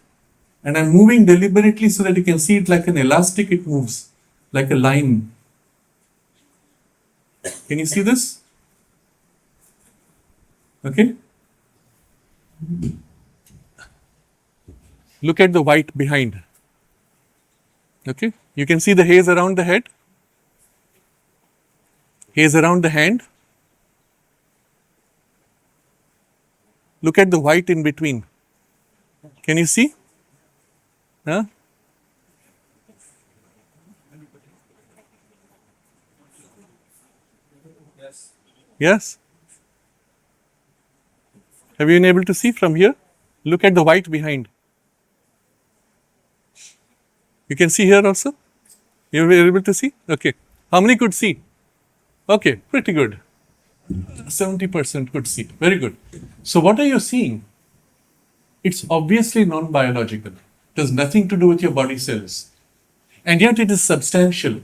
And I'm moving deliberately so that you can see it like an elastic, it moves like a line. Can you see this? Okay. Look at the white behind. Okay. You can see the haze around the head, haze around the hand. Look at the white in between. Can you see? Huh? Yes. Yes? Have you been able to see from here? Look at the white behind. You can see here also? You were able to see? Okay. How many could see? Okay, pretty good. 70% could see. Very good. So what are you seeing? It's obviously non-biological. It has nothing to do with your body cells. And yet it is substantial.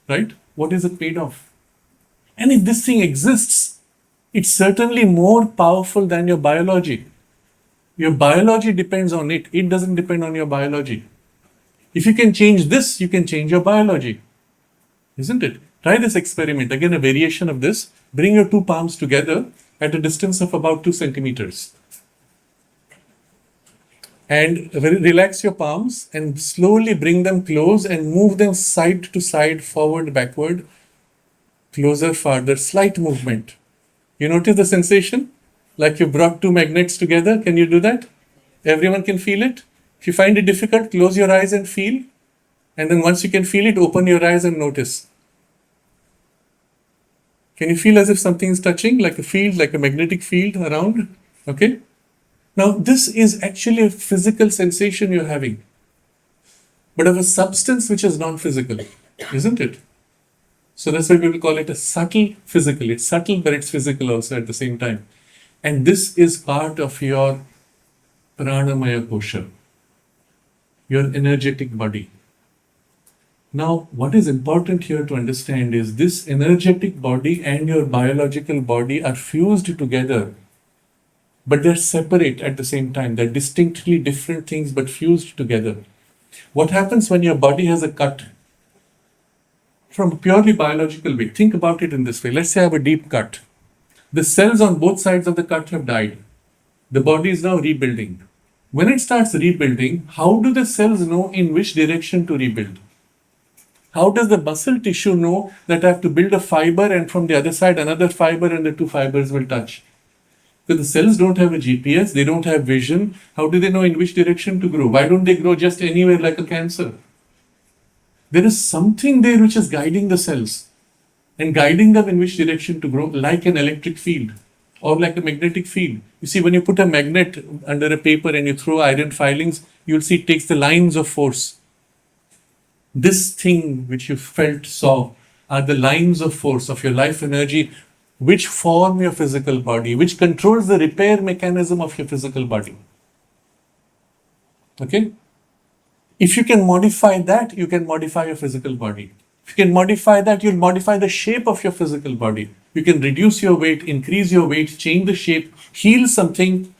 Right? What is it made of? And if this thing exists, it's certainly more powerful than your biology. Your biology depends on it. It doesn't depend on your biology. If you can change this, you can change your biology. Isn't it? Try this experiment. Again, a variation of this. Bring your two palms together at a distance of about 2 centimeters. And relax your palms and slowly bring them close and move them side to side, forward, backward, closer, farther, slight movement. You notice the sensation? Like you brought two magnets together. Can you do that? Everyone can feel it? If you find it difficult, close your eyes and feel. And then once you can feel it, open your eyes and notice. Can you feel as if something is touching, like a field, like a magnetic field around? Okay? Now, this is actually a physical sensation you're having, but of a substance which is non-physical, isn't it? So that's why we will call it a subtle physical. It's subtle, but it's physical also at the same time. And this is part of your pranamaya kosha, your energetic body. Now, what is important here to understand is this energetic body and your biological body are fused together, but they're separate at the same time. They're distinctly different things, but fused together. What happens when your body has a cut? From a purely biological way, think about it in this way. Let's say I have a deep cut. The cells on both sides of the cut have died. The body is now rebuilding. When it starts rebuilding, how do the cells know in which direction to rebuild? How does the muscle tissue know that I have to build a fiber and from the other side another fiber and the two fibers will touch? Because the cells don't have a GPS, they don't have vision. How do they know in which direction to grow? Why don't they grow just anywhere like a cancer? There is something there which is guiding the cells and guiding them in which direction to grow, like an electric field or like a magnetic field. You see, when you put a magnet under a paper and you throw iron filings, you'll see it takes the lines of force. This thing which you felt, saw, are the lines of force of your life energy which form your physical body, which controls the repair mechanism of your physical body. Okay? If you can modify that, you can modify your physical body. If you can modify that, you'll modify the shape of your physical body. You can reduce your weight, increase your weight, change the shape, heal something,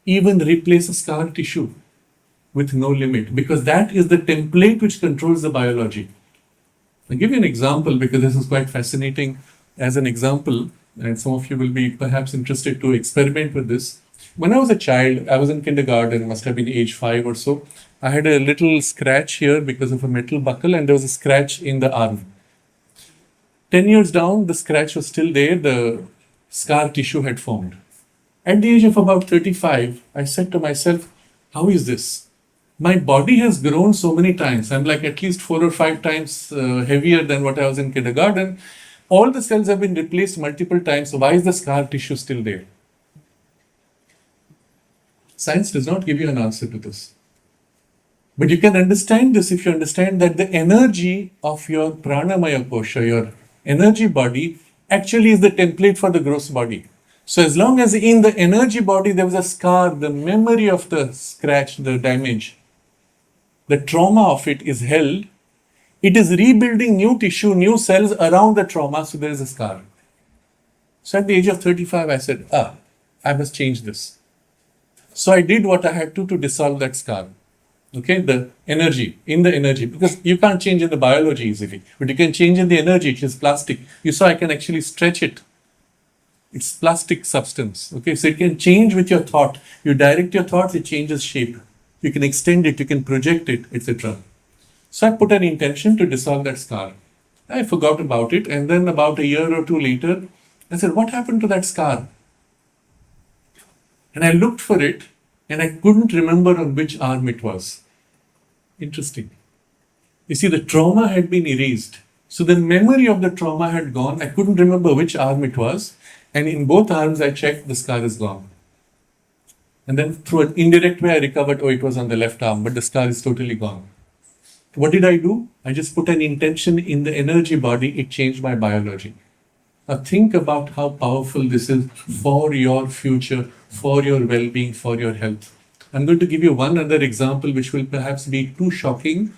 even replace a scar tissue. with no limit, because that is the template which controls the biology. I'll give you an example because this is quite fascinating as an example, and some of you will be perhaps interested to experiment with this. When I was a child, I was in kindergarten, must have been age 5 or so. I had a little scratch here because of a metal buckle, and there was a scratch in the arm. 10 years down, the scratch was still there, the scar tissue had formed. At the age of about 35, I said to myself, how is this? My body has grown so many times. I'm like at least 4 or 5 times heavier than what I was in kindergarten. All the cells have been replaced multiple times. So why is the scar tissue still there? Science does not give you an answer to this. But you can understand this if you understand that the energy of your pranamaya kosha, your energy body, actually is the template for the gross body. So as long as in the energy body there was a scar, the memory of the scratch, the damage, the trauma of it is held, it is rebuilding new tissue, new cells around the trauma, so there is a scar. So at the age of 35, I said, I must change this. So I did what I had to dissolve that scar. Okay, the energy, in the energy, because you can't change in the biology easily, but you can change in the energy, which is plastic. You saw I can actually stretch it. It's plastic substance. Okay, so it can change with your thought. You direct your thoughts, it changes shape. You can extend it, you can project it, etc. So I put an intention to dissolve that scar. I forgot about it, and then about a year or two later, I said, what happened to that scar? And I looked for it, and I couldn't remember on which arm it was. Interesting. You see, the trauma had been erased. So the memory of the trauma had gone. I couldn't remember which arm it was. And in both arms, I checked, the scar is gone. And then through an indirect way, I recovered, it was on the left arm, but the scar is totally gone. What did I do? I just put an intention in the energy body. It changed my biology. Now think about how powerful this is for your future, for your well-being, for your health. I'm going to give you one other example which will perhaps be too shocking,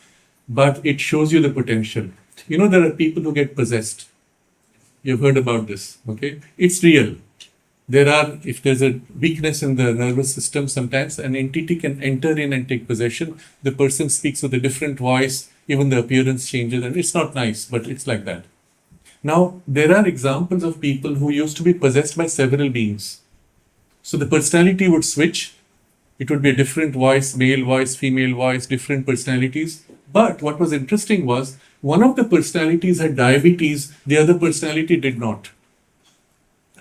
but it shows you the potential. You know, there are people who get possessed. You've heard about this, okay? It's real. If there's a weakness in the nervous system, sometimes an entity can enter in and take possession. The person speaks with a different voice, even the appearance changes, and it's not nice, but it's like that. Now, there are examples of people who used to be possessed by several beings. So the personality would switch. It would be a different voice, male voice, female voice, different personalities. But what was interesting was, one of the personalities had diabetes, the other personality did not.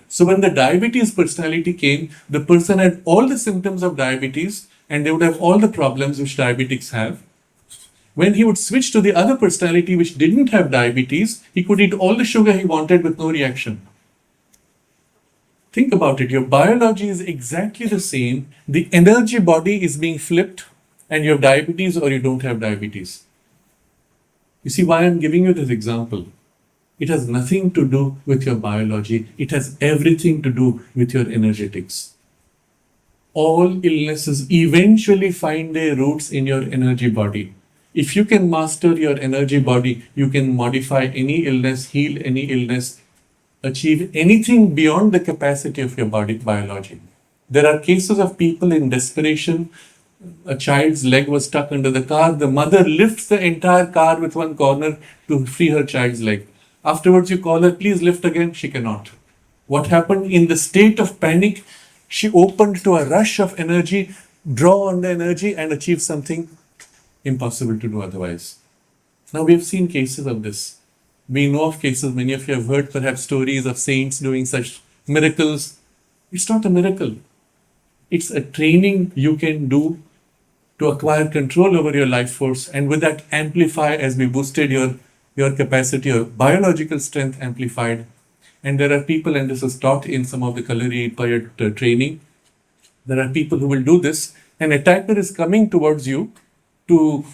So when the diabetes personality came, the person had all the symptoms of diabetes and they would have all the problems which diabetics have. When he would switch to the other personality which didn't have diabetes, he could eat all the sugar he wanted with no reaction. Think about it. Your biology is exactly the same. The energy body is being flipped and you have diabetes or you don't have diabetes. You see why I'm giving you this example? It has nothing to do with your biology. It has everything to do with your energetics. All illnesses eventually find their roots in your energy body. If you can master your energy body, you can modify any illness, heal any illness, achieve anything beyond the capacity of your body biology. There are cases of people in desperation. A child's leg was stuck under the car. The mother lifts the entire car with one corner to free her child's leg. Afterwards, you call her, please lift again. She cannot. What happened? In the state of panic, she opened to a rush of energy, draw on the energy and achieve something impossible to do otherwise. Now, we have seen cases of this. We know of cases, many of you have heard perhaps stories of saints doing such miracles. It's not a miracle. It's a training you can do to acquire control over your life force, and with that amplify as we boosted your capacity, your biological strength amplified. And there are people, and this is taught in some of the Kalari Payat training, there are people who will do this. An attacker is coming towards you to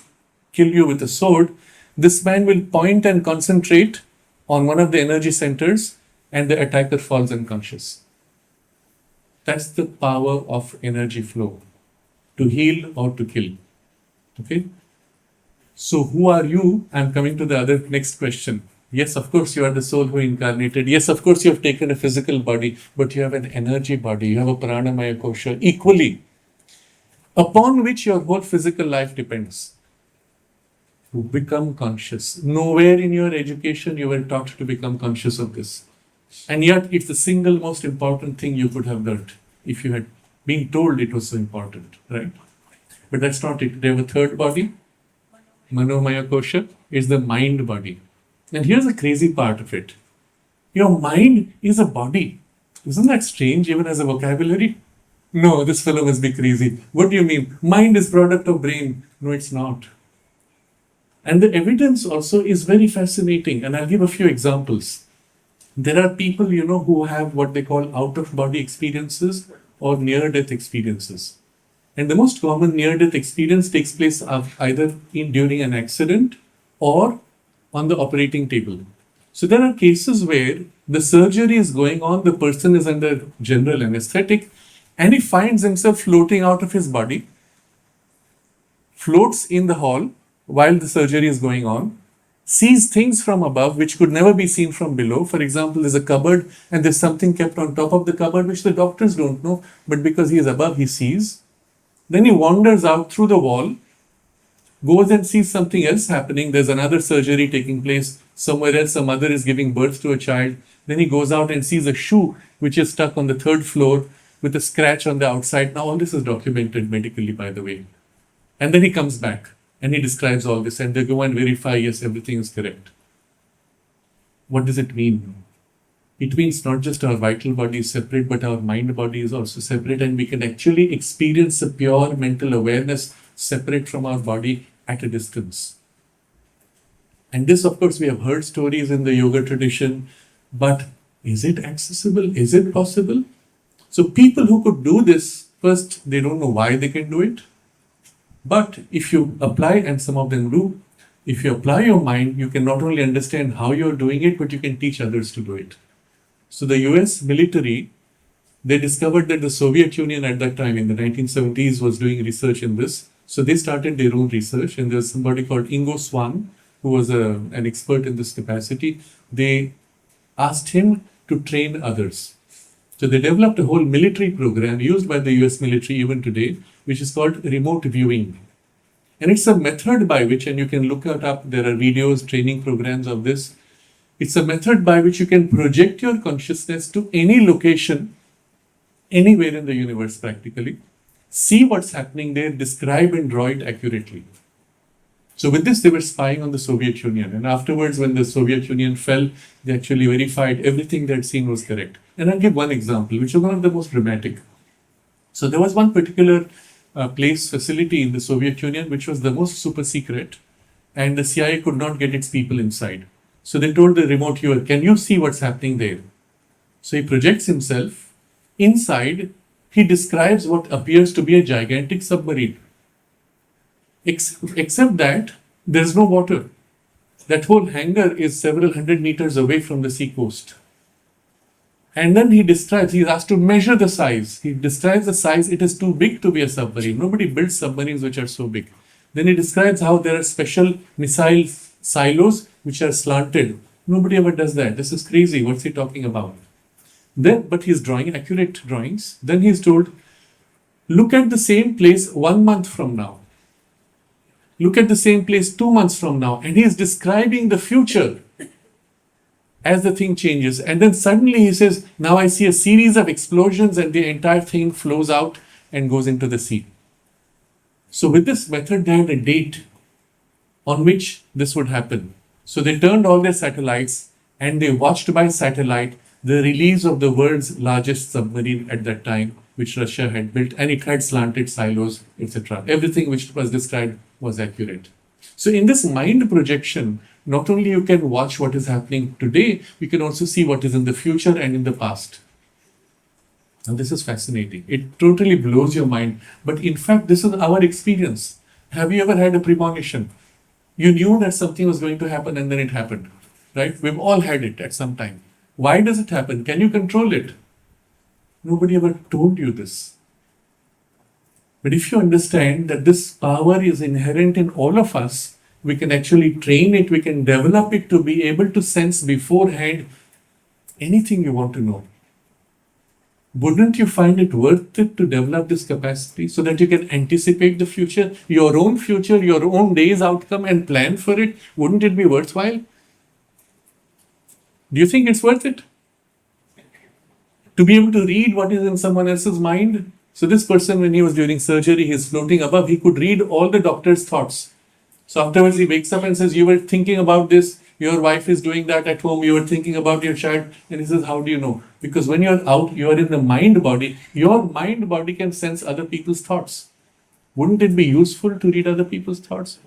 kill you with a sword. This man will point and concentrate on one of the energy centers and the attacker falls unconscious. That's the power of energy flow, to heal or to kill. Okay? So who are you? I'm coming to the other next question. Yes, of course, you are the soul who incarnated. Yes, of course, you have taken a physical body, but you have an energy body. You have a pranamaya kosha equally. upon which your whole physical life depends. To become conscious. Nowhere in your education you were taught to become conscious of this. And yet it's the single most important thing you could have learned if you had been told it was so important, right? But that's not it. They have a third body. Manomaya kosha is the mind body. And here's the crazy part of it. Your mind is a body. Isn't that strange even as a vocabulary? No, this fellow must be crazy. What do you mean? Mind is product of brain. No, it's not. And the evidence also is very fascinating. And I'll give a few examples. There are people, who have what they call out-of-body experiences or near-death experiences. And the most common near-death experience takes place either during an accident or on the operating table. So there are cases where the surgery is going on, the person is under general anesthetic, and he finds himself floating out of his body, floats in the hall while the surgery is going on, sees things from above which could never be seen from below. For example, there's a cupboard and there's something kept on top of the cupboard which the doctors don't know, but because he is above, he sees. Then he wanders out through the wall, goes and sees something else happening. There's another surgery taking place somewhere else. A mother is giving birth to a child. Then he goes out and sees a shoe which is stuck on the third floor with a scratch on the outside. Now all this is documented medically, by the way. And then he comes back and he describes all this and they go and verify, yes, everything is correct. What does it mean? It means not just our vital body is separate, but our mind body is also separate, and we can actually experience a pure mental awareness separate from our body at a distance. And this, of course, we have heard stories in the yoga tradition, but is it accessible? Is it possible? So people who could do this, first, they don't know why they can do it. But if you apply, and some of them do, if you apply your mind, you can not only understand how you're doing it, but you can teach others to do it. So the US military, they discovered that the Soviet Union at that time in the 1970s was doing research in this. So they started their own research, and there's somebody called Ingo Swann, who was an expert in this capacity. They asked him to train others. So they developed a whole military program used by the US military even today, which is called remote viewing. And it's a method by which, and you can look it up, there are videos, training programs of this. It's a method by which you can project your consciousness to any location, anywhere in the universe practically, see what's happening there, describe and draw it accurately. So with this, they were spying on the Soviet Union. And afterwards, when the Soviet Union fell, they actually verified everything they had seen was correct. And I'll give one example, which is one of the most dramatic. So there was one particular facility in the Soviet Union, which was the most super secret, and the CIA could not get its people inside. So they told the remote viewer, can you see what's happening there? So he projects himself. Inside, he describes what appears to be a gigantic submarine. Except that there's no water. That whole hangar is several hundred meters away from the sea coast. And then he's asked to measure the size. He describes the size, it is too big to be a submarine. Nobody builds submarines which are so big. Then he describes how there are special missile silos which are slanted. Nobody ever does that. This is crazy. What's he talking about? But he's drawing accurate drawings. Then he's told, look at the same place 1 month from now. Look at the same place 2 months from now. And he's describing the future as the thing changes. And then suddenly he says, now I see a series of explosions and the entire thing flows out and goes into the sea. So with this method, they had a date on which this would happen. So they turned all their satellites and they watched by satellite the release of the world's largest submarine at that time, which Russia had built, and it had slanted silos, etc. Everything which was described was accurate. So in this mind projection, not only you can watch what is happening today, you can also see what is in the future and in the past. And this is fascinating. It totally blows your mind. But in fact, this is our experience. Have you ever had a premonition? You knew that something was going to happen and then it happened, right? We've all had it at some time. Why does it happen? Can you control it? Nobody ever told you this. But if you understand that this power is inherent in all of us, we can actually train it, we can develop it to be able to sense beforehand anything you want to know. wouldn't you find it worth it to develop this capacity so that you can anticipate the future, your own day's outcome, and plan for it? Wouldn't it be worthwhile? Do you think it's worth it? To be able to read what is in someone else's mind? So this person, when he was during surgery, he's floating above, he could read all the doctor's thoughts. So afterwards he wakes up and says, you were thinking about this, your wife is doing that at home, you were thinking about your child. And he says, how do you know? Because when you're out, you're in the mind body, your mind body can sense other people's thoughts. Wouldn't it be useful to read other people's thoughts?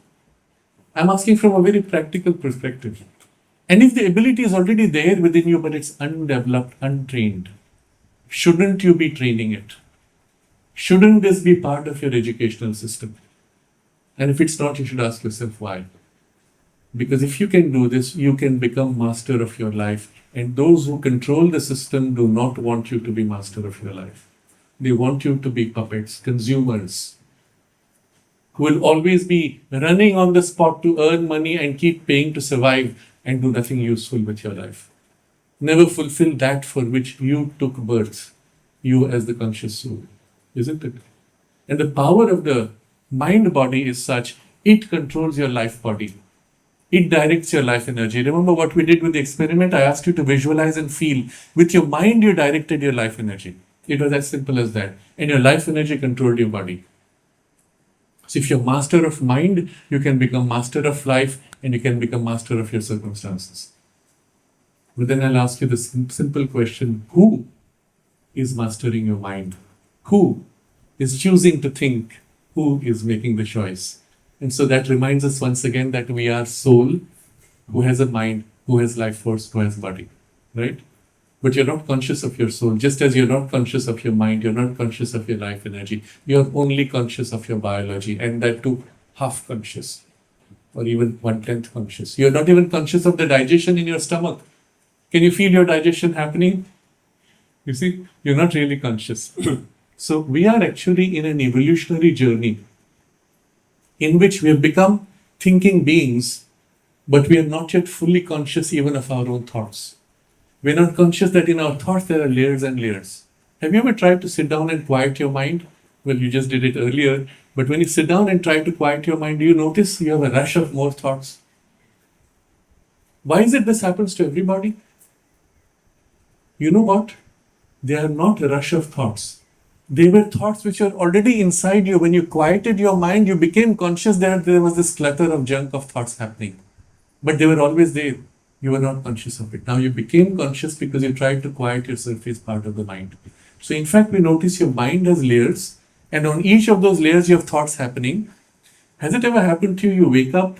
I'm asking from a very practical perspective. And if the ability is already there within you, but it's undeveloped, untrained, shouldn't you be training it? Shouldn't this be part of your educational system? And if it's not, you should ask yourself why. Because if you can do this, you can become master of your life. And those who control the system do not want you to be master of your life. They want you to be puppets, consumers, who will always be running on the spot to earn money and keep paying to survive and do nothing useful with your life. Never fulfill that for which you took birth, you as the conscious soul, isn't it? And the power of the mind body is such, it controls your life body. It directs your life energy. Remember what we did with the experiment? I asked you to visualize and feel. With your mind, you directed your life energy. It was as simple as that. And your life energy controlled your body. So if you're master of mind, you can become master of life and you can become master of your circumstances. But then I'll ask you the simple question, who is mastering your mind? Who is choosing to think? Who is making the choice? And so that reminds us once again that we are soul, who has a mind, who has life force, who has body, right? But you're not conscious of your soul, just as you're not conscious of your mind, you're not conscious of your life energy. You're only conscious of your biology, and that too half conscious, or even 1/10 conscious. You're not even conscious of the digestion in your stomach. Can you feel your digestion happening? You see, you're not really conscious. So we are actually in an evolutionary journey in which we have become thinking beings, but we are not yet fully conscious even of our own thoughts. We're not conscious that in our thoughts there are layers and layers. Have you ever tried to sit down and quiet your mind? Well, you just did it earlier, but when you sit down and try to quiet your mind, do you notice you have a rush of more thoughts? Why is it this happens to everybody? You know what? They are not a rush of thoughts. They were thoughts which are already inside you. When you quieted your mind, you became conscious that there was this clutter of junk of thoughts happening. But they were always there. You were not conscious of it. Now you became conscious because you tried to quiet your surface part of the mind. So in fact, we notice your mind has layers, and on each of those layers you have thoughts happening. Has it ever happened to you? You wake up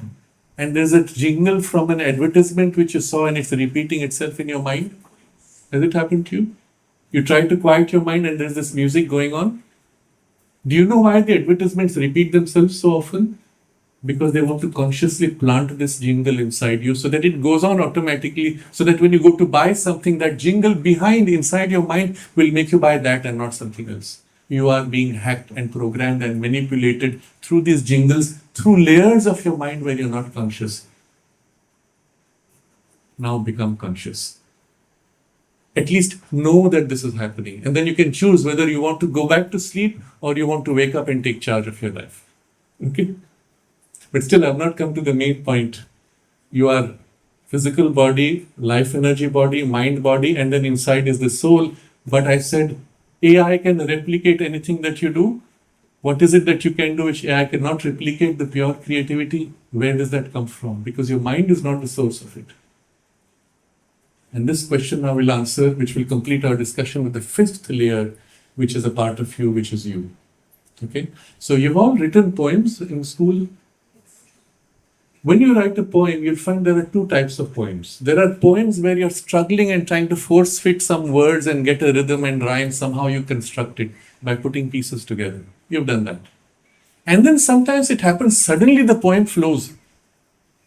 and there's a jingle from an advertisement which you saw and it's repeating itself in your mind? Has it happened to you? You try to quiet your mind and there's this music going on. Do you know why the advertisements repeat themselves so often? Because they want to consciously plant this jingle inside you so that it goes on automatically, so that when you go to buy something, that jingle behind inside your mind will make you buy that and not something else. You are being hacked and programmed and manipulated through these jingles, through layers of your mind where you're not conscious. Now become conscious. At least know that this is happening. And then you can choose whether you want to go back to sleep or you want to wake up and take charge of your life. Okay? But still, I've not come to the main point. You are physical body, life energy body, mind body, and then inside is the soul. But I said, AI can replicate anything that you do. What is it that you can do which AI cannot replicate? The pure creativity. Where does that come from? Because your mind is not the source of it. And this question I will answer, which will complete our discussion with the fifth layer, which is a part of you, which is you. Okay? So you've all written poems in school. When you write a poem, you'll find there are two types of poems. There are poems where you're struggling and trying to force fit some words and get a rhythm and rhyme. Somehow you construct it by putting pieces together. You've done that. And then sometimes it happens, suddenly the poem flows.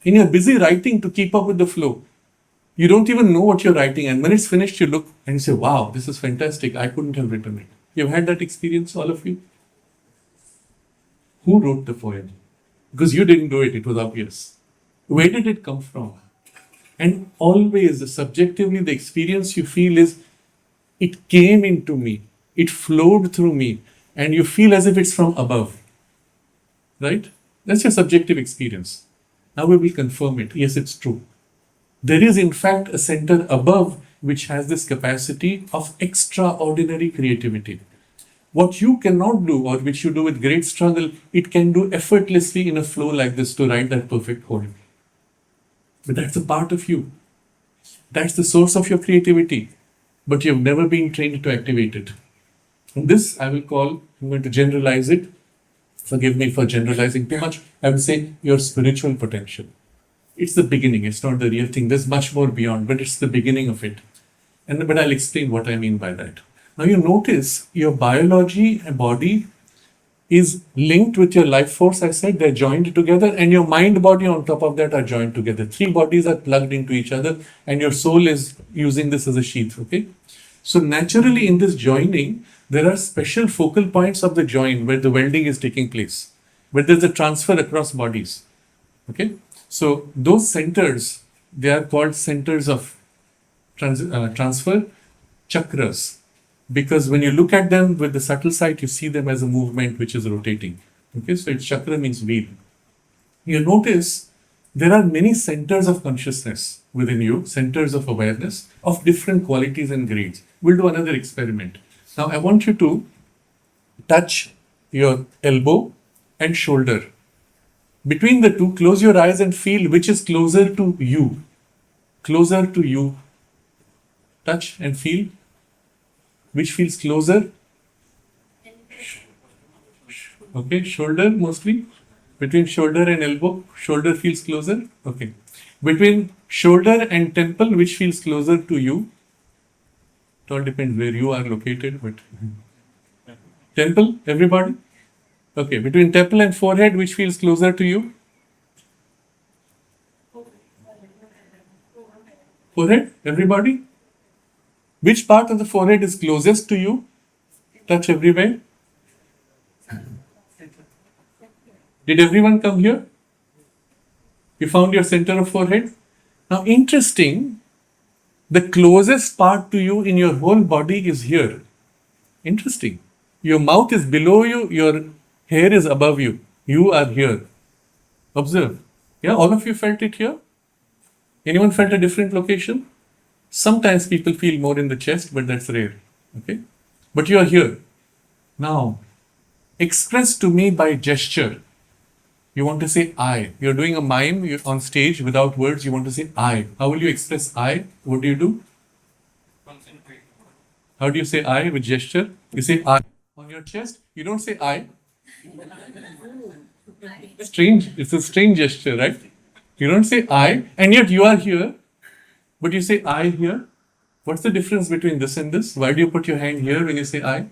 And you're busy writing to keep up with the flow. You don't even know what you're writing, and when it's finished, you look and you say, wow, this is fantastic. I couldn't have written it. You've had that experience, all of you? Who wrote the poem? Because you didn't do it, it was obvious. Where did it come from? And always, subjectively, the experience you feel is, it came into me. it flowed through me, and you feel as if it's from above. Right? That's your subjective experience. Now we will confirm it. Yes, it's true. There is, in fact, a center above which has this capacity of extraordinary creativity. What you cannot do, or which you do with great struggle, it can do effortlessly in a flow like this to write that perfect poem. But that's a part of you. That's the source of your creativity. But you've never been trained to activate it. And this I will call, I'm going to generalize it. Forgive me for generalizing too much. I would say your spiritual potential. It's the beginning. It's not the real thing. There's much more beyond, but it's the beginning of it. But I'll explain what I mean by that. Now you notice your biology and body is linked with your life force. I said they're joined together, and your mind body on top of that are joined together. Three bodies are plugged into each other, and your soul is using this as a sheath. Okay. So naturally in this joining, there are special focal points of the join where the welding is taking place, where there's a transfer across bodies. Okay. So those centers, they are called centers of transfer, chakras. Because when you look at them with the subtle sight, you see them as a movement which is rotating. Okay, so its chakra means wheel. You notice there are many centers of consciousness within you, centers of awareness of different qualities and grades. We'll do another experiment. Now I want you to touch your elbow and shoulder. Between the two, close your eyes and feel which is closer to you. Closer to you. Touch and feel. Which feels closer? Okay, shoulder mostly. Between shoulder and elbow, shoulder feels closer. Okay. Between shoulder and temple, which feels closer to you? It all depends where you are located, but temple, everybody? Okay, between temple and forehead, which feels closer to you? Forehead, everybody? Which part of the forehead is closest to you? Touch everywhere. Did everyone come here? You found your center of forehead? Now, interesting, the closest part to you in your whole body is here. Interesting. Your mouth is below you, your hair is above you. You are here. Observe. Yeah, all of you felt it here? Anyone felt a different location? Sometimes people feel more in the chest, but that's rare. Okay? But you are here. Now, express to me by gesture. You want to say I. You're doing a mime you're on stage without words. You want to say I. How will you express I? What do you do? Concentrate. How do you say I with gesture? You say I. On your chest, you don't say I. Strange. It's a strange gesture, right? You don't say I, and yet you are here. But you say I here. What's the difference between this and this? Why do you put your hand here when you say I?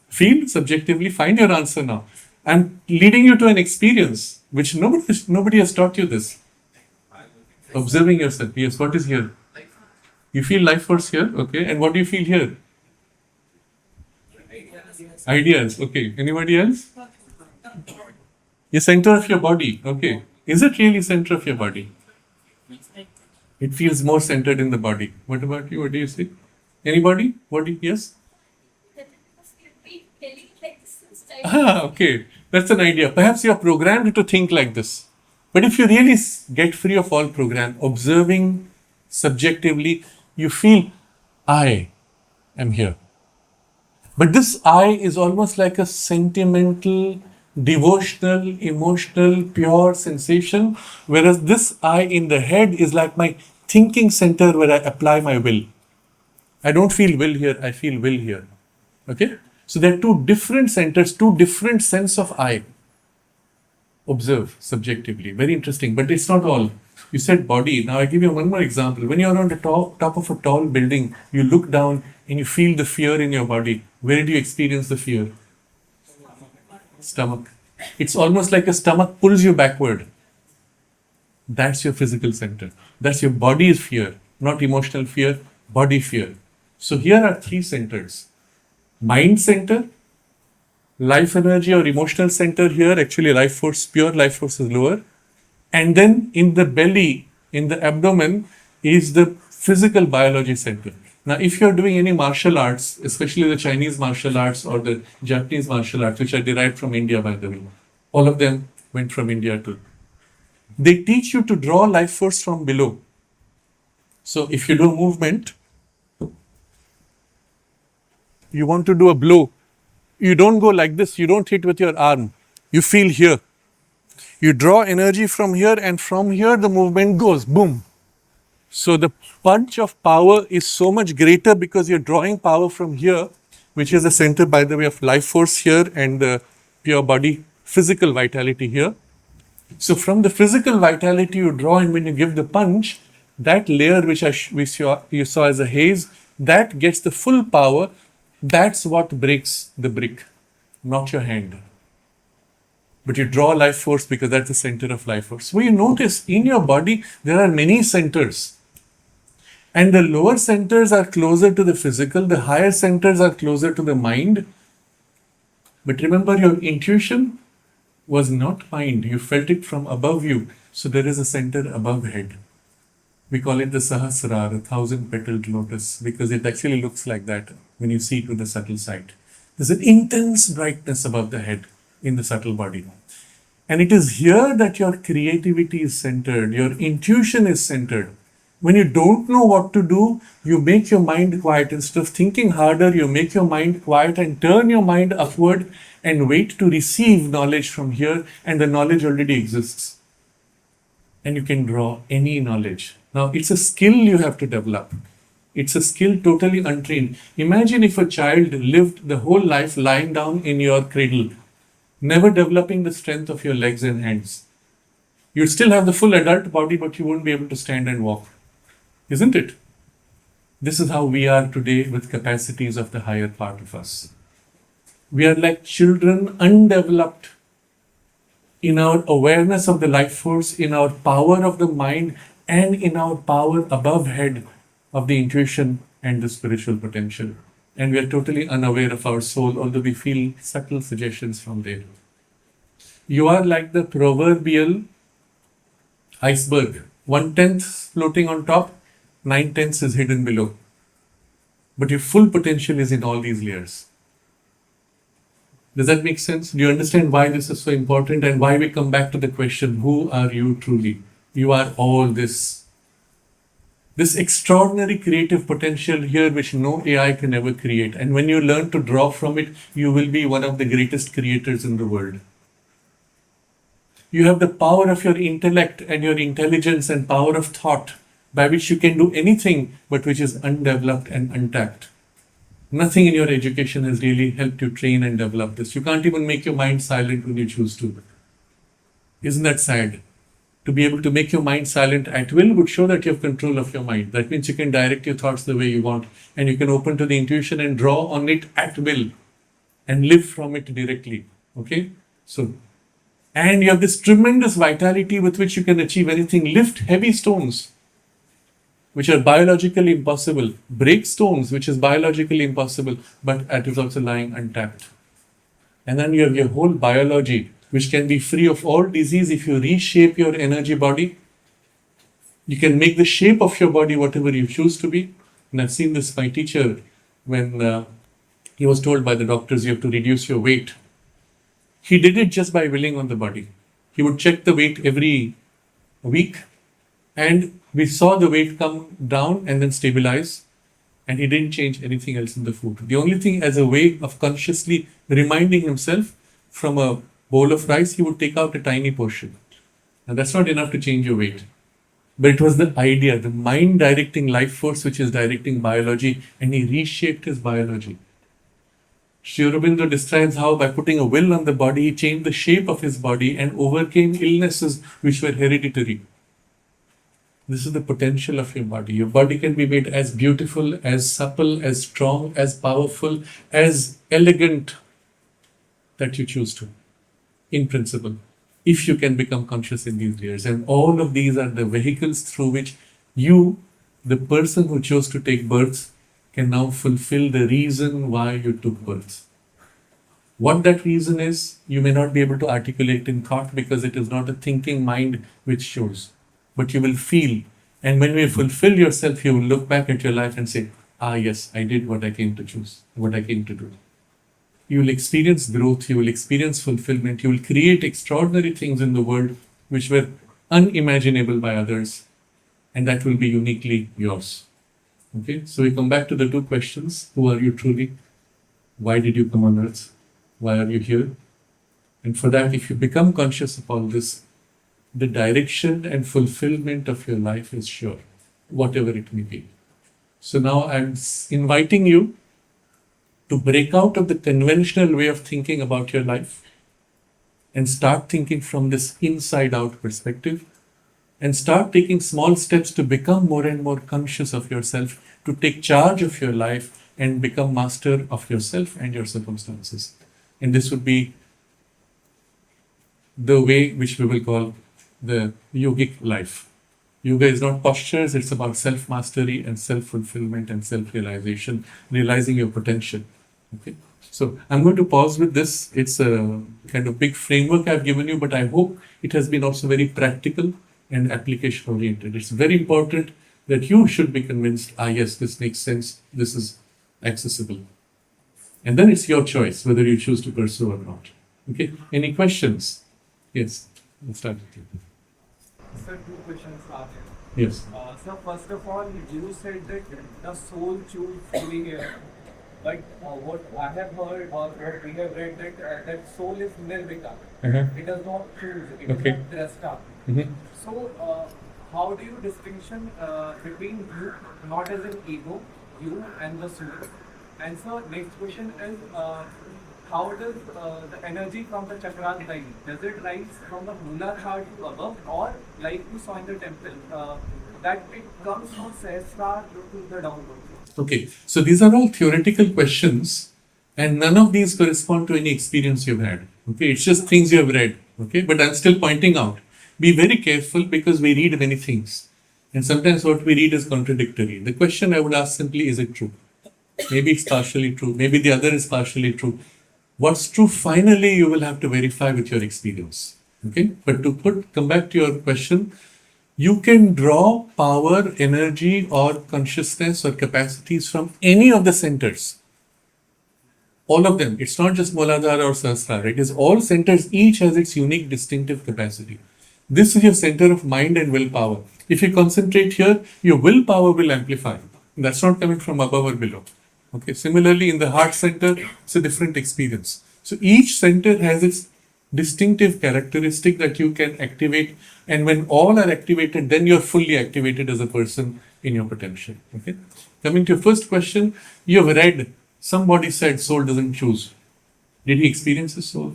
Feel subjectively, find your answer now. I'm leading you to an experience which nobody has taught you this. Observing yourself. Yes, what is here? You feel life force here, okay. And what do you feel here? Ideas, okay. Anybody else? Your center of your body, okay. Is it really center of your body? It feels more centered in the body. What about you? What do you say? Anybody? What do you, yes? Ah, okay. That's an idea. Perhaps you are programmed to think like this. But if you really get free of all program, observing subjectively, you feel, I am here. But this I is almost like a sentimental, devotional, emotional, pure sensation, whereas this I in the head is like my thinking center where I apply my will. I don't feel will here, I feel will here. Okay? So there are two different centers, two different sense of I. Observe subjectively. Very interesting, but it's not all. You said body. Now I give you one more example. When you're on the top of a tall building, you look down and you feel the fear in your body. Where do you experience the fear? Stomach. It's almost like a stomach pulls you backward. That's your physical center. That's your body's fear, not emotional fear, body fear. So here are three centers. Mind center, life energy or emotional center here, actually life force, pure life force is lower. And then in the belly, in the abdomen is the physical biology center. Now, if you're doing any martial arts, especially the Chinese martial arts or the Japanese martial arts, which are derived from India, by the way, all of them went from India too. They teach you to draw life force from below. So, if you do a movement, you want to do a blow, you don't go like this, you don't hit with your arm, you feel here. You draw energy from here, and from here the movement goes, boom. So the punch of power is so much greater because you're drawing power from here, which is the center, by the way, of life force here and the pure body physical vitality here. So from the physical vitality you draw, and when you give the punch, that layer which you saw as a haze, that gets the full power. That's what breaks the brick, not your hand. But you draw life force because that's the center of life force. So you notice in your body there are many centers. And the lower centers are closer to the physical, the higher centers are closer to the mind. But remember, your intuition was not mind, you felt it from above you. So there is a center above head. We call it the Sahasrara, 1,000-petaled lotus, because it actually looks like that when you see it with the subtle sight. There's an intense brightness above the head in the subtle body. And it is here that your creativity is centered, your intuition is centered. When you don't know what to do, you make your mind quiet. Instead of thinking harder, you make your mind quiet and turn your mind upward and wait to receive knowledge from here, and the knowledge already exists. And you can draw any knowledge. Now, it's a skill you have to develop. It's a skill totally untrained. Imagine if a child lived the whole life lying down in your cradle, never developing the strength of your legs and hands. You'd still have the full adult body, but you won't be able to stand and walk. Isn't it? This is how we are today with capacities of the higher part of us. We are like children, undeveloped in our awareness of the life force, in our power of the mind, and in our power above head of the intuition and the spiritual potential. And we are totally unaware of our soul, although we feel subtle suggestions from there. You are like the proverbial iceberg. 1/10 floating on top, 9/10 is hidden below. But your full potential is in all these layers. Does that make sense? Do you understand why this is so important and why we come back to the question, who are you truly? You are all this. This extraordinary creative potential here which no AI can ever create. And when you learn to draw from it, you will be one of the greatest creators in the world. You have the power of your intellect and your intelligence and power of thought by which you can do anything but which is undeveloped and untapped. Nothing in your education has really helped you train and develop this. You can't even make your mind silent when you choose to. Isn't that sad? To be able to make your mind silent at will would show that you have control of your mind. That means you can direct your thoughts the way you want, and you can open to the intuition and draw on it at will and live from it directly. Okay? So, and you have this tremendous vitality with which you can achieve anything. Lift heavy stones, which are biologically impossible. Break stones, which is biologically impossible, but it is also lying untapped. And then you have your whole biology, which can be free of all disease if you reshape your energy body. You can make the shape of your body whatever you choose to be. And I've seen this, my teacher, when he was told by the doctors you have to reduce your weight. He did it just by willing on the body. He would check the weight every week, and we saw the weight come down and then stabilize, and he didn't change anything else in the food. The only thing, as a way of consciously reminding himself, from a bowl of rice, he would take out a tiny portion. And that's not enough to change your weight. But it was the idea, the mind directing life force, which is directing biology, and he reshaped his biology. Sri Aurobindo describes how by putting a will on the body, he changed the shape of his body and overcame illnesses which were hereditary. This is the potential of your body. Your body can be made as beautiful, as supple, as strong, as powerful, as elegant that you choose to, in principle, if you can become conscious in these layers. And all of these are the vehicles through which you, the person who chose to take birth, can now fulfill the reason why you took birth. What that reason is, you may not be able to articulate in thought because it is not a thinking mind which shows. But you will feel. And when you fulfill yourself, you will look back at your life and say, ah, yes, I did what I came to choose, what I came to do. You will experience growth, you will experience fulfillment, you will create extraordinary things in the world which were unimaginable by others, and that will be uniquely yours. Okay, so we come back to the two questions: who are you truly? Why did you come on earth? Why are you here? And for that, if you become conscious of all this, the direction and fulfillment of your life is sure, whatever it may be. So now I'm inviting you to break out of the conventional way of thinking about your life and start thinking from this inside out perspective, and start taking small steps to become more and more conscious of yourself, to take charge of your life and become master of yourself and your circumstances. And this would be the way which we will call the yogic life. Yoga is not postures, it's about self mastery and self fulfillment and self realization, realizing your potential. Okay, so I'm going to pause with this. It's a kind of big framework I've given you, but I hope it has been also very practical and application oriented. It's very important that you should be convinced, ah, yes, this makes sense, this is accessible. And then it's your choice whether you choose to pursue or not. Okay, any questions? Yes, let's start with you. Sir, two questions are there. Yes. So first of all, you said that the soul choose to be here. But what I have heard or what we have read that soul is nirvika. It does not choose. It Okay. is not dressed Mhm. So how do you distinction between you, not as an ego, you and the soul? And so next question is how does the energy from the chakras rise? Does it rise from the Moolar heart to above, or like you saw in the temple, that it comes from Sahasrara to the downward? Okay, so these are all theoretical questions, and none of these correspond to any experience you've had. Okay, it's just things you have read. Okay, but I'm still pointing out, be very careful because we read many things, and sometimes what we read is contradictory. The question I would ask simply, is it true? Maybe it's partially true, maybe the other is partially true. What's true finally you will have to verify with your experience. Okay, but to come back to your question, you can draw power, energy, or consciousness or capacities from any of the centers. All of them. It's not just Muladhara or Sahasrara. It is all centers. Each has its unique, distinctive capacity. This is your center of mind and willpower. If you concentrate here, your willpower will amplify. That's not coming from above or below. Okay. Similarly, in the heart center, it's a different experience. So each center has its distinctive characteristic that you can activate, and when all are activated, then you're fully activated as a person in your potential. Okay. Coming to your first question, you have read somebody said soul doesn't choose. Did he experience his soul?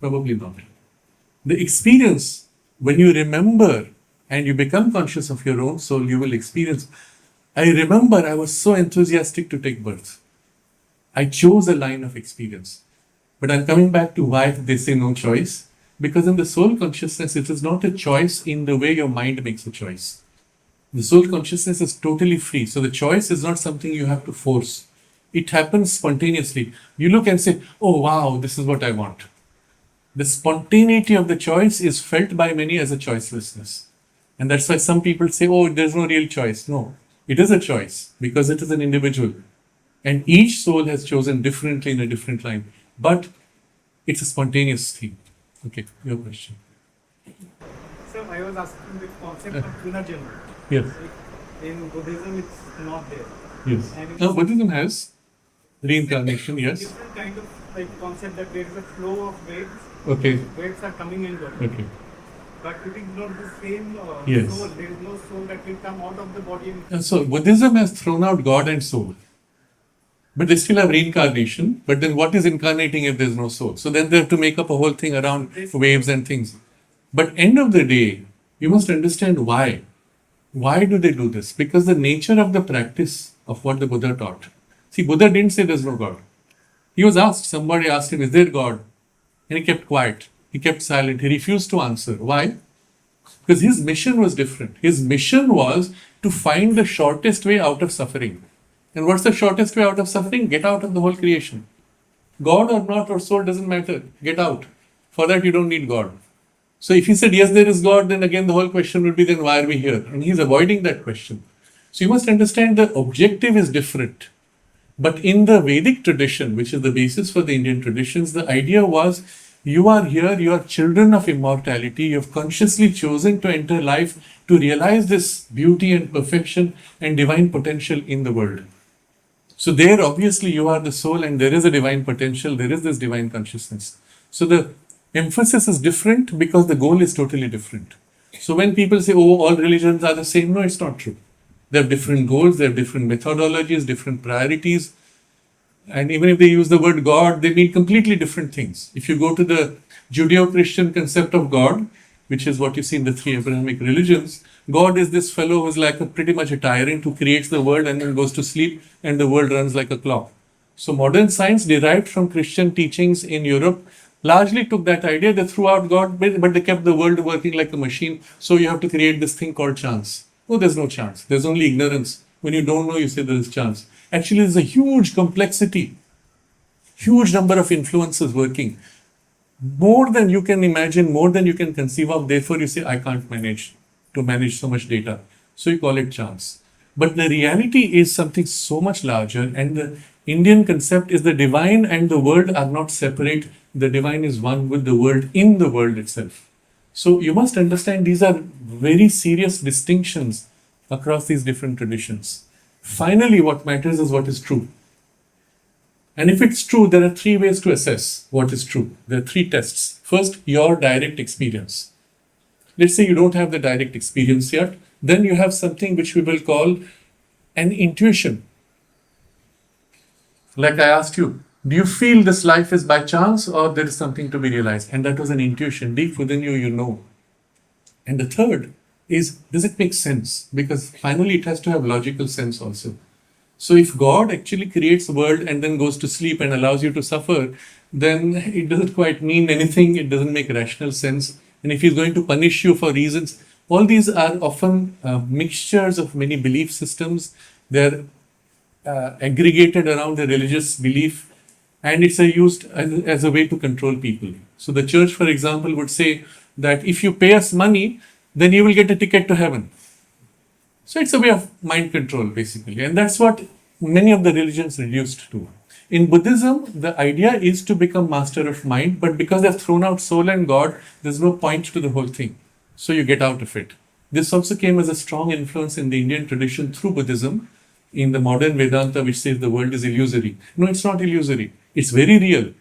Probably not. The experience, when you remember and you become conscious of your own soul, you will experience. I remember I was so enthusiastic to take birth. I chose a line of experience. But I'm coming back to why they say no choice. Because in the soul consciousness, it is not a choice in the way your mind makes a choice. The soul consciousness is totally free. So the choice is not something you have to force. It happens spontaneously. You look and say, oh wow, this is what I want. The spontaneity of the choice is felt by many as a choicelessness. And that's why some people say, oh, there's no real choice. No, it is a choice because it is an individual. And each soul has chosen differently in a different line. But it's a spontaneous thing. Okay, your question. Sir, I was asking the concept of Punarjanma. Yes. In Buddhism, it's not there. Yes. And it's Buddhism has reincarnation, yes. different kind of like concept that there is a flow of waves. Okay. Waves are coming and going. Okay. But it is not the same Yes. soul. There is no soul that will come out of the body. So Buddhism has thrown out God and soul. But they still have reincarnation. But then what is incarnating if there's no soul? So then they have to make up a whole thing around waves and things. But end of the day, you must understand why. Why do they do this? Because the nature of the practice of what the Buddha taught. See, Buddha didn't say there's no God. He was asked, somebody asked him, is there God? And he kept quiet. He kept silent. He refused to answer. Why? Because his mission was different. His mission was to find the shortest way out of suffering. And what's the shortest way out of suffering? Get out of the whole creation. God or not or soul doesn't matter. Get out. For that you don't need God. So if he said, yes, there is God, then again the whole question would be, then why are we here? And he's avoiding that question. So you must understand the objective is different. But in the Vedic tradition, which is the basis for the Indian traditions, the idea was you are here, you are children of immortality, you have consciously chosen to enter life to realize this beauty and perfection and divine potential in the world. So there obviously you are the soul and there is a divine potential, there is this divine consciousness. So the emphasis is different because the goal is totally different. So when people say, oh, all religions are the same, no, it's not true. They have different goals, they have different methodologies, different priorities. And even if they use the word God, they mean completely different things. If you go to the Judeo-Christian concept of God, which is what you see in the three Abrahamic religions, God is this fellow who's like pretty much a tyrant who creates the world and then goes to sleep and the world runs like a clock. So modern science derived from Christian teachings in Europe largely took that idea. They threw out God, but they kept the world working like a machine. So you have to create this thing called chance. Oh, there's no chance. There's only ignorance. When you don't know, you say there is chance. Actually, there's a huge complexity, huge number of influences working. More than you can imagine, more than you can conceive of. Therefore, you say, I can't manage to manage so much data. So you call it chance. But the reality is something so much larger. And the Indian concept is the divine and the world are not separate. The divine is one with the world in the world itself. So you must understand these are very serious distinctions across these different traditions. Finally, what matters is what is true. And if it's true, there are three ways to assess what is true. There are three tests. First, your direct experience. Let's say you don't have the direct experience yet. Then you have something which we will call an intuition. Like I asked you, do you feel this life is by chance or there is something to be realized? And that was an intuition. Deep within you, you know. And the third is, does it make sense? Because finally it has to have logical sense also. So if God actually creates the world and then goes to sleep and allows you to suffer, then it doesn't quite mean anything. It doesn't make rational sense. And if he's going to punish you for reasons, all these are often mixtures of many belief systems. They're aggregated around the religious belief, and it's used as a way to control people. So the church, for example, would say that if you pay us money, then you will get a ticket to heaven. So it's a way of mind control, basically. And that's what many of the religions reduced to. In Buddhism, the idea is to become master of mind, but because they've thrown out soul and God, there's no point to the whole thing. So you get out of it. This also came as a strong influence in the Indian tradition through Buddhism, in the modern Vedanta, which says the world is illusory. No, it's not illusory. It's very real.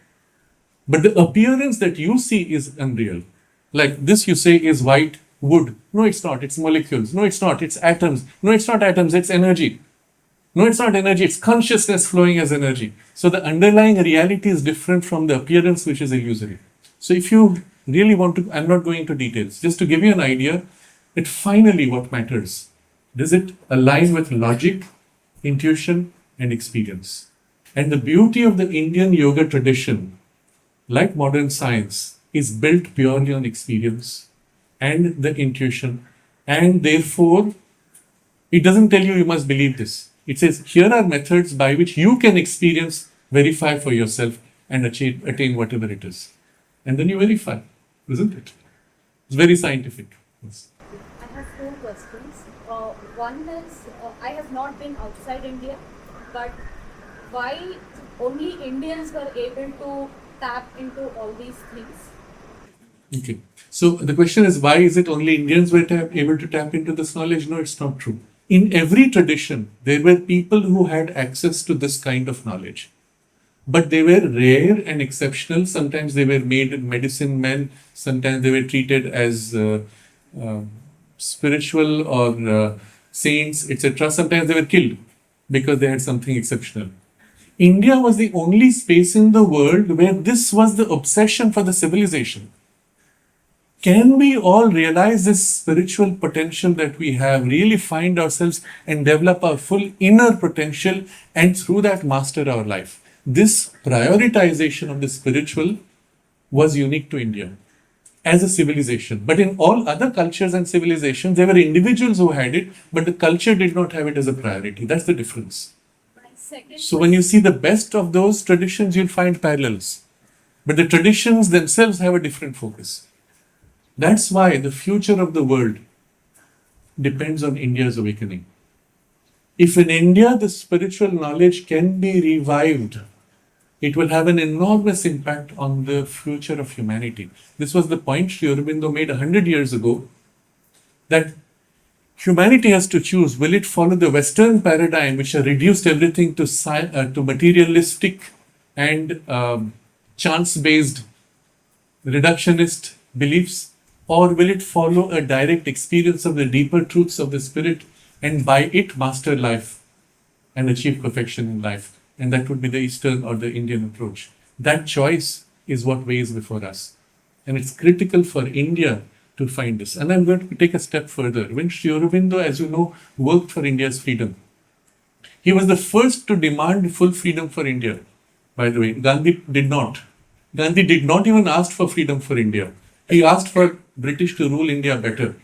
But the appearance that you see is unreal. Like this you say is white wood. No, it's not. It's molecules. No, it's not. It's atoms. No, it's not atoms. It's energy. No, it's not energy. It's consciousness flowing as energy. So the underlying reality is different from the appearance, which is illusory. So if you really want to, I'm not going into details, just to give you an idea that finally what matters, does it align with logic, intuition, and experience? And the beauty of the Indian yoga tradition, like modern science, is built purely on experience and the intuition. And therefore, it doesn't tell you must believe this. It says, here are methods by which you can experience, verify for yourself, and attain whatever it is. And then you verify, isn't it? It's very scientific. Yes. I have two questions. One is, I have not been outside India, but why only Indians were able to tap into all these things? Okay. So the question is, why is it only Indians were able to tap into this knowledge? No, it's not true. In every tradition, there were people who had access to this kind of knowledge. But they were rare and exceptional. Sometimes they were made medicine men. Sometimes they were treated as spiritual or saints, etc. Sometimes they were killed because they had something exceptional. India was the only space in the world where this was the obsession for the civilization. Can we all realize this spiritual potential that we have, really find ourselves and develop our full inner potential, and through that master our life? This prioritization of the spiritual was unique to India as a civilization. But in all other cultures and civilizations, there were individuals who had it, but the culture did not have it as a priority. That's the difference. So when you see the best of those traditions, you'll find parallels. But the traditions themselves have a different focus. That's why the future of the world depends on India's awakening. If in India the spiritual knowledge can be revived, it will have an enormous impact on the future of humanity. This was the point Sri Aurobindo made 100 years ago, that humanity has to choose, will it follow the Western paradigm which has reduced everything to materialistic and chance-based reductionist beliefs, or will it follow a direct experience of the deeper truths of the spirit and by it master life and achieve perfection in life? And that would be the Eastern or the Indian approach. That choice is what weighs before us. And it's critical for India to find this. And I'm going to take a step further. When Sri Aurobindo, as you know, worked for India's freedom, he was the first to demand full freedom for India. By the way, Gandhi did not. Gandhi did not even ask for freedom for India. He asked for British to rule India better.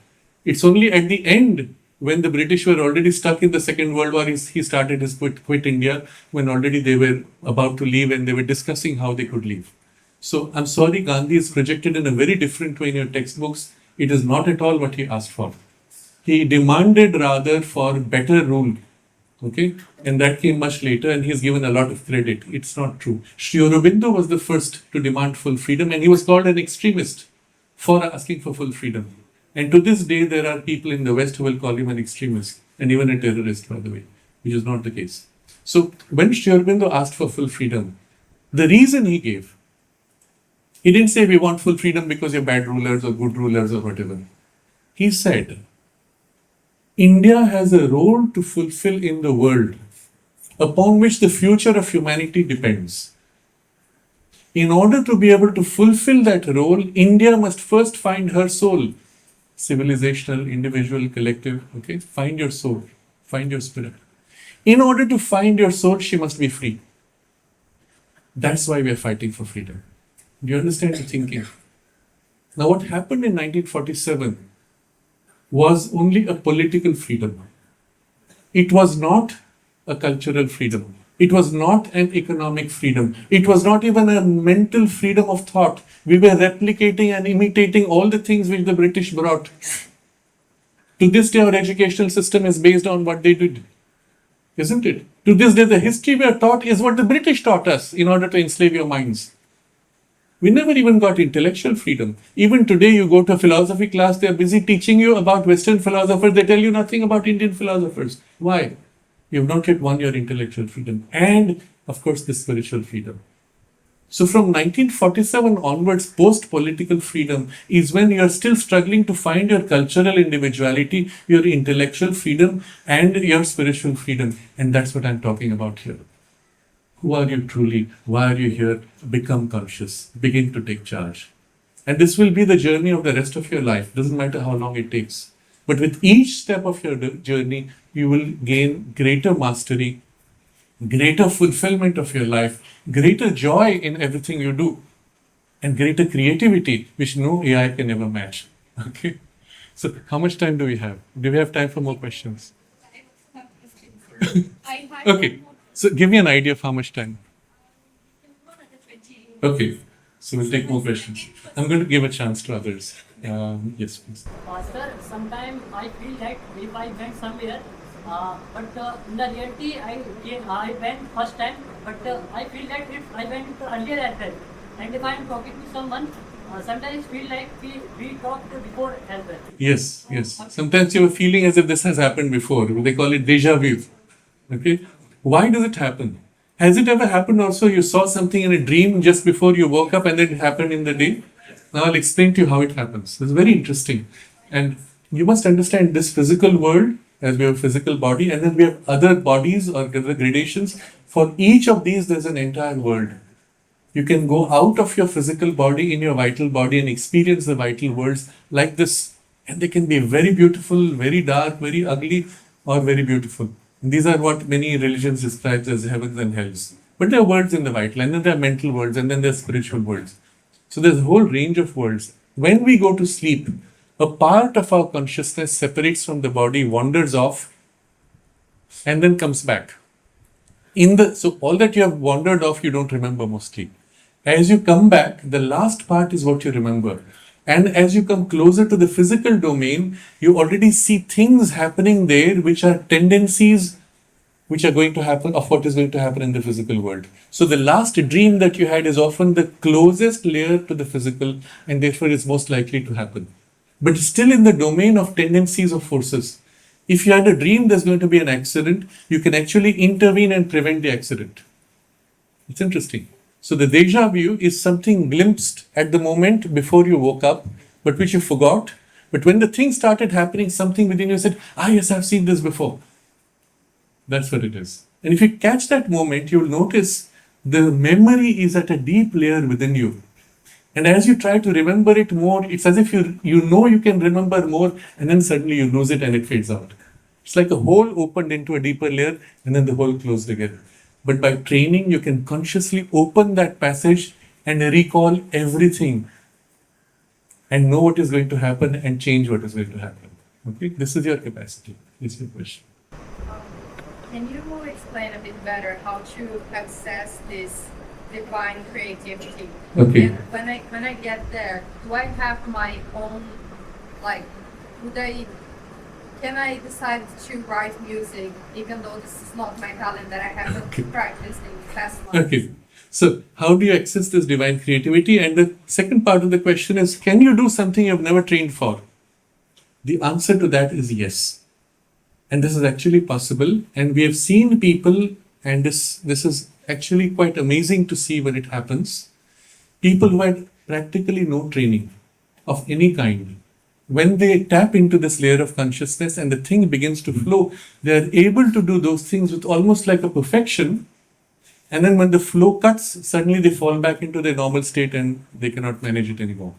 It's only at the end, when the British were already stuck in the Second World War, he started his quit India, when already they were about to leave and they were discussing how they could leave. So I'm sorry, Gandhi is projected in a very different way in your textbooks. It is not at all what he asked for. He demanded rather for better rule. Okay, and that came much later, and he's given a lot of credit. It's not true. Sri Aurobindo was the first to demand full freedom, and he was called an extremist for asking for full freedom. And to this day, there are people in the West who will call him an extremist and even a terrorist, by the way, which is not the case. So when Sri Aurobindo asked for full freedom, the reason he gave, he didn't say we want full freedom because you're bad rulers or good rulers or whatever. He said, India has a role to fulfill in the world upon which the future of humanity depends. In order to be able to fulfill that role, India must first find her soul. Civilizational, individual, collective, okay? Find your soul, find your spirit. In order to find your soul, she must be free. That's why we are fighting for freedom. Do you understand the thinking? Now, what happened in 1947 was only a political freedom. It was not a cultural freedom. It was not an economic freedom. It was not even a mental freedom of thought. We were replicating and imitating all the things which the British brought. To this day, our educational system is based on what they did. Isn't it? To this day, the history we are taught is what the British taught us in order to enslave your minds. We never even got intellectual freedom. Even today, you go to a philosophy class, they are busy teaching you about Western philosophers. They tell you nothing about Indian philosophers. Why? You have not yet won your intellectual freedom. And, of course, the spiritual freedom. So from 1947 onwards, post-political freedom is when you are still struggling to find your cultural individuality, your intellectual freedom, and your spiritual freedom. And that's what I'm talking about here. Who are you truly? Why are you here? Become conscious. Begin to take charge. And this will be the journey of the rest of your life. Doesn't matter how long it takes. But with each step of your journey, you will gain greater mastery, greater fulfillment of your life, greater joy in everything you do, and greater creativity, which no AI can ever match. Okay? So how much time do we have? Do we have time for more questions? Okay. So give me an idea of how much time. Okay. So we'll take more questions. I'm going to give a chance to others. Yes, please. Sir, sometimes I feel that if I went somewhere, but in the reality I went first time, but I feel that if I went earlier as well, and if I am talking to someone, sometimes feel like we talked before as well. Yes, yes. Sometimes you're feeling as if this has happened before. They call it deja vu. Okay. Why does it happen? Has it ever happened also you saw something in a dream just before you woke up and then it happened in the day? Now I'll explain to you how it happens. It's very interesting. And you must understand this physical world, as we have a physical body, and then we have other bodies or other gradations. For each of these, there's an entire world. You can go out of your physical body in your vital body and experience the vital worlds like this. And they can be very beautiful, very dark, very ugly, or very beautiful. And these are what many religions describe as heavens and hells. But there are worlds in the vital, and then there are mental worlds, and then there are spiritual worlds. So there's a whole range of worlds. When we go to sleep, a part of our consciousness separates from the body, wanders off, and then comes back. So all that you have wandered off, you don't remember mostly. As you come back, the last part is what you remember. And as you come closer to the physical domain, you already see things happening there which are tendencies which are going to happen, of what is going to happen in the physical world. So the last dream that you had is often the closest layer to the physical, and therefore is most likely to happen. But still in the domain of tendencies of forces. If you had a dream there's going to be an accident, you can actually intervene and prevent the accident. It's interesting. So the deja vu is something glimpsed at the moment before you woke up, but which you forgot. But when the thing started happening, something within you said, yes, I've seen this before. That's what it is. And if you catch that moment, you'll notice the memory is at a deep layer within you. And as you try to remember it more, it's as if you know you can remember more, and then suddenly you lose it and it fades out. It's like a hole opened into a deeper layer and then the hole closed again. But by training, you can consciously open that passage and recall everything and know what is going to happen and change what is going to happen. Okay, this is your capacity. This is your question. Can you explain a bit better how to access this divine creativity? Okay. And when I get there, do I have my own, like, can I decide to write music even though this is not my talent that I haven't practiced in past months? Okay. So how do you access this divine creativity? And the second part of the question is, can you do something you've never trained for? The answer to that is yes. And this is actually possible. And we have seen people, and this is actually quite amazing to see when it happens. People who had practically no training of any kind, when they tap into this layer of consciousness and the thing begins to flow, they are able to do those things with almost like a perfection. And then when the flow cuts, suddenly they fall back into their normal state and they cannot manage it anymore.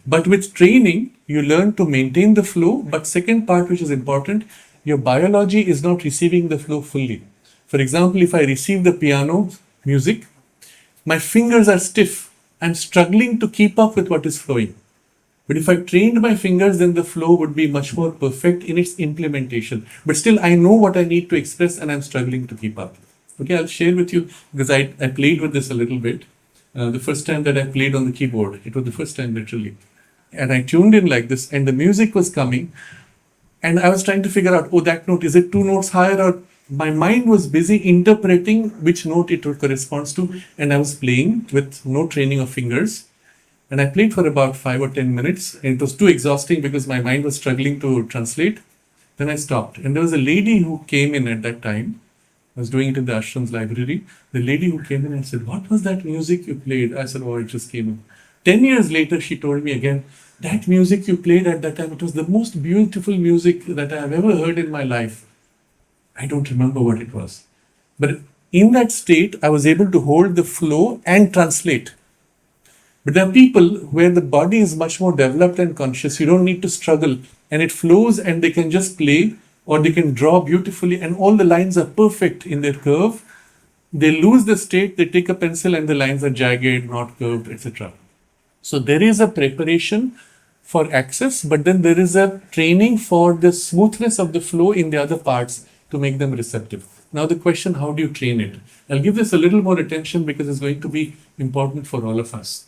But with training, you learn to maintain the flow. But second part, which is important, your biology is not receiving the flow fully. For example, if I receive the piano music, my fingers are stiff. I'm struggling to keep up with what is flowing. But if I trained my fingers, then the flow would be much more perfect in its implementation. But still, I know what I need to express and I'm struggling to keep up. Okay, I'll share with you, because I played with this a little bit. The first time that I played on the keyboard, it was the first time literally. And I tuned in like this, and the music was coming. And I was trying to figure out, that note, is it 2 notes higher? Or my mind was busy interpreting which note it corresponds to. And I was playing with no training of fingers. And I played for about 5 or 10 minutes. And it was too exhausting because my mind was struggling to translate. Then I stopped. And there was a lady who came in at that time. I was doing it in the ashram's library. The lady who came in and said, "What was that music you played?" I said, "It just came in." 10 years later, she told me again, "That music you played at that time, it was the most beautiful music that I have ever heard in my life." I don't remember what it was. But in that state, I was able to hold the flow and translate. But there are people where the body is much more developed and conscious. You don't need to struggle. And it flows and they can just play, or they can draw beautifully and all the lines are perfect in their curve. They lose the state, they take a pencil and the lines are jagged, not curved, etc. So there is a preparation for access, but then there is a training for the smoothness of the flow in the other parts to make them receptive. Now the question, how do you train it? I'll give this a little more attention because it's going to be important for all of us.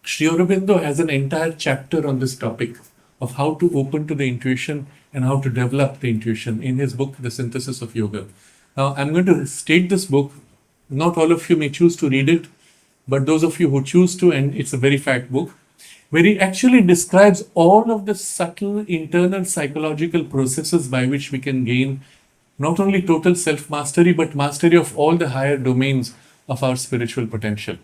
Sri Aurobindo has an entire chapter on this topic of how to open to the intuition and how to develop the intuition in his book, The Synthesis of Yoga. Now, I'm going to state this book. Not all of you may choose to read it, but those of you who choose to, and it's a very fat book, where he actually describes all of the subtle internal psychological processes by which we can gain not only total self-mastery, but mastery of all the higher domains of our spiritual potential.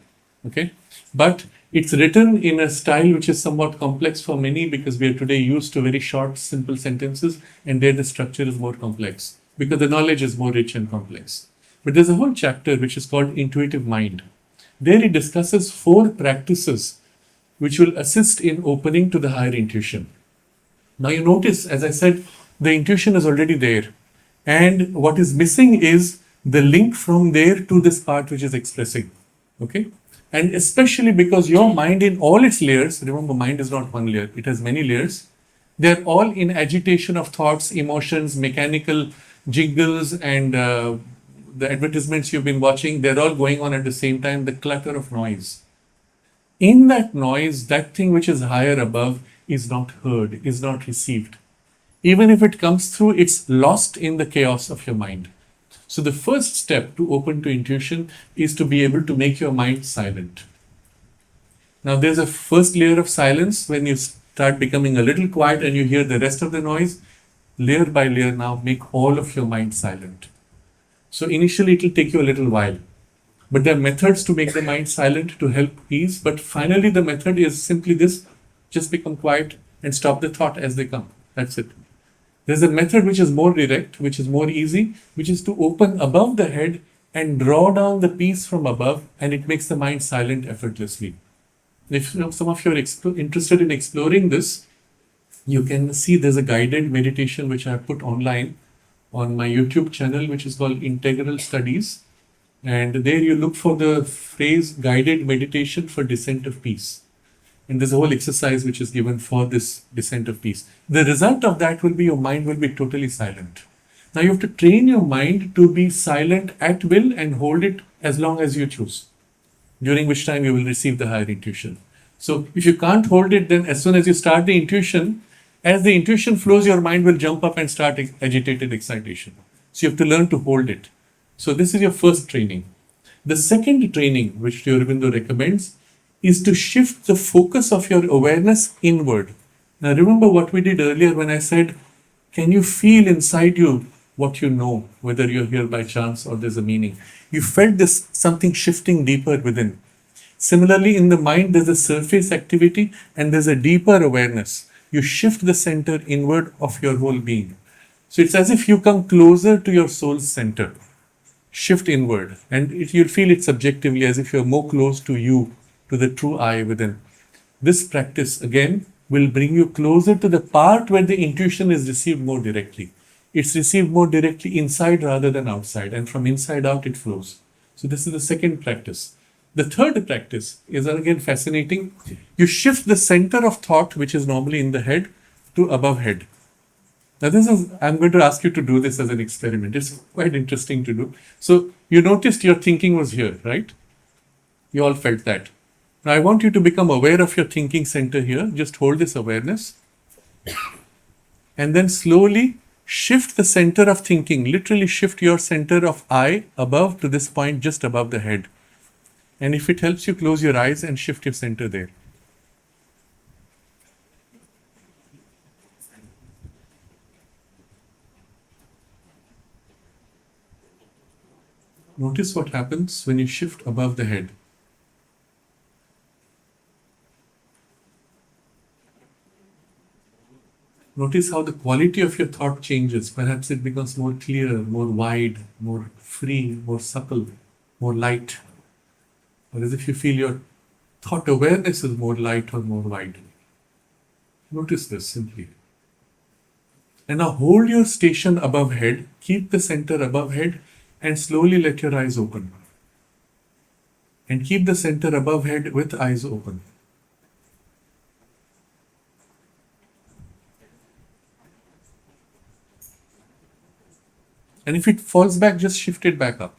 Okay? But it's written in a style which is somewhat complex for many because we are today used to very short, simple sentences, and there the structure is more complex because the knowledge is more rich and complex. But there's a whole chapter which is called Intuitive Mind. There he discusses 4 practices which will assist in opening to the higher intuition. Now you notice, as I said, the intuition is already there. And what is missing is the link from there to this part which is expressing. Okay? And especially because your mind in all its layers, remember mind is not one layer, it has many layers. They're all in agitation of thoughts, emotions, mechanical jiggles and the advertisements you've been watching, they're all going on at the same time, the clutter of noise. In that noise, that thing which is higher above is not heard, is not received. Even if it comes through, it's lost in the chaos of your mind. So the first step to open to intuition is to be able to make your mind silent. Now there's a first layer of silence when you start becoming a little quiet and you hear the rest of the noise. Layer by layer now make all of your mind silent. So initially it will take you a little while. But there are methods to make the mind silent to help ease. But finally the method is simply this: just become quiet and stop the thought as they come. That's it. There's a method which is more direct, which is more easy, which is to open above the head and draw down the piece from above, and it makes the mind silent effortlessly. If some of you are interested in exploring this, you can see there's a guided meditation which I have put online on my YouTube channel, which is called Integral Studies. And there you look for the phrase guided meditation for descent of peace. And there's a whole exercise which is given for this descent of peace. The result of that will be your mind will be totally silent. Now you have to train your mind to be silent at will and hold it as long as you choose, during which time you will receive the higher intuition. So if you can't hold it, then as soon as you start the intuition, as the intuition flows, your mind will jump up and start agitated excitation. So you have to learn to hold it. So this is your first training. The second training, which Sri Aurobindo recommends, is to shift the focus of your awareness inward. Now remember what we did earlier when I said, can you feel inside you what you know, whether you're here by chance or there's a meaning? You felt this something shifting deeper within. Similarly, in the mind, there's a surface activity and there's a deeper awareness. You shift the center inward of your whole being. So it's as if you come closer to your soul's center. Shift inward, and you'll feel it subjectively as if you're more close to you, to the true I within. This practice again will bring you closer to the part where the intuition is received more directly. It's received more directly inside rather than outside, and from inside out it flows. So this is the second practice. The third practice is again fascinating. You shift the center of thought, which is normally in the head, to above head. Now I'm going to ask you to do this as an experiment. It's quite interesting to do. So you noticed your thinking was here, right? You all felt that. Now I want you to become aware of your thinking center here. Just hold this awareness. And then slowly shift the center of thinking. Literally shift your center of I above to this point just above the head. And if it helps you, close your eyes and shift your center there. Notice what happens when you shift above the head. Notice how the quality of your thought changes. Perhaps it becomes more clear, more wide, more free, more supple, more light. Or as if you feel your thought awareness is more light or more wide. Notice this simply. And now hold your station above head, keep the center above head, and slowly let your eyes open. And keep the center above head with eyes open. And if it falls back, just shift it back up.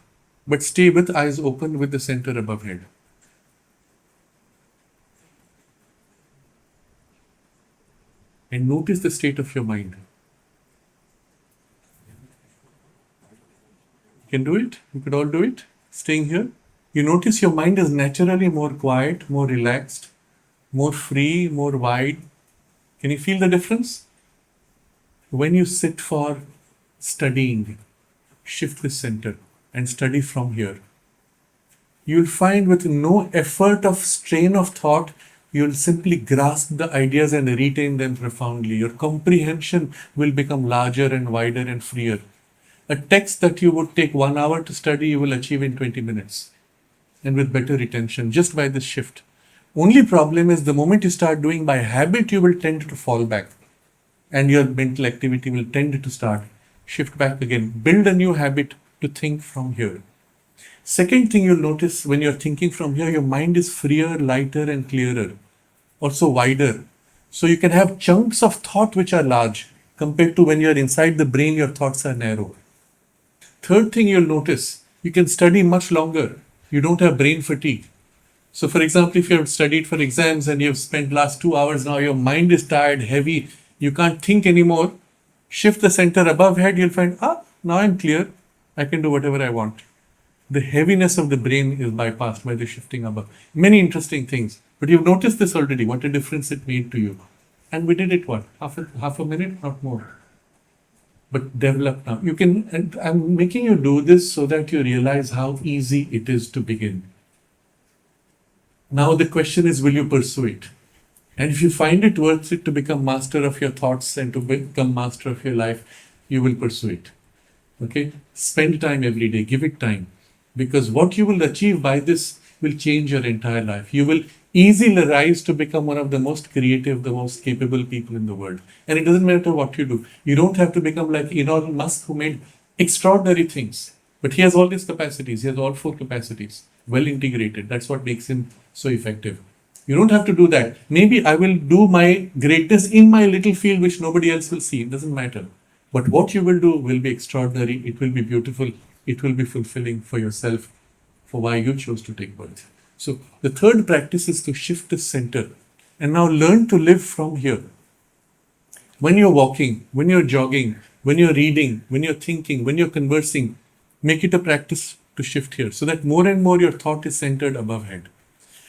But stay with eyes open with the center above head. And notice the state of your mind. You can do it? You could all do it? Staying here? You notice your mind is naturally more quiet, more relaxed, more free, more wide. Can you feel the difference? When you sit for studying, shift the center and study from here. You'll find with no effort of strain of thought, you'll simply grasp the ideas and retain them profoundly. Your comprehension will become larger and wider and freer. A text that you would take 1 hour to study, you will achieve in 20 minutes. And with better retention, just by this shift. Only problem is the moment you start doing by habit, you will tend to fall back. And your mental activity will tend to start. Shift back again. Build a new habit to think from here. Second thing you'll notice when you're thinking from here, your mind is freer, lighter and clearer. Also wider. So you can have chunks of thought which are large compared to when you're inside the brain, your thoughts are narrow. Third thing you'll notice, you can study much longer. You don't have brain fatigue. So for example, if you have studied for exams and you've spent last 2 hours, now your mind is tired, heavy, you can't think anymore. Shift the center above head, you'll find, now I'm clear. I can do whatever I want. The heaviness of the brain is bypassed by the shifting above. Many interesting things. But you've noticed this already, what a difference it made to you. And we did it what? Half a minute, not more. But develop now. You can, and I'm making you do this so that you realize how easy it is to begin. Now the question is, will you pursue it? And if you find it worth it to become master of your thoughts and to become master of your life, you will pursue it. Okay? Spend time every day, give it time. Because what you will achieve by this will change your entire life. You will easily rise to become one of the most creative, the most capable people in the world. And it doesn't matter what you do. You don't have to become like Elon Musk, who made extraordinary things. But he has all these capacities. He has all 4 capacities, well integrated. That's what makes him so effective. You don't have to do that. Maybe I will do my greatness in my little field, which nobody else will see. It doesn't matter. But what you will do will be extraordinary. It will be beautiful. It will be fulfilling for yourself, for why you chose to take birth. So the third practice is to shift the center. And now learn to live from here. When you're walking, when you're jogging, when you're reading, when you're thinking, when you're conversing, make it a practice to shift here so that more and more your thought is centered above head.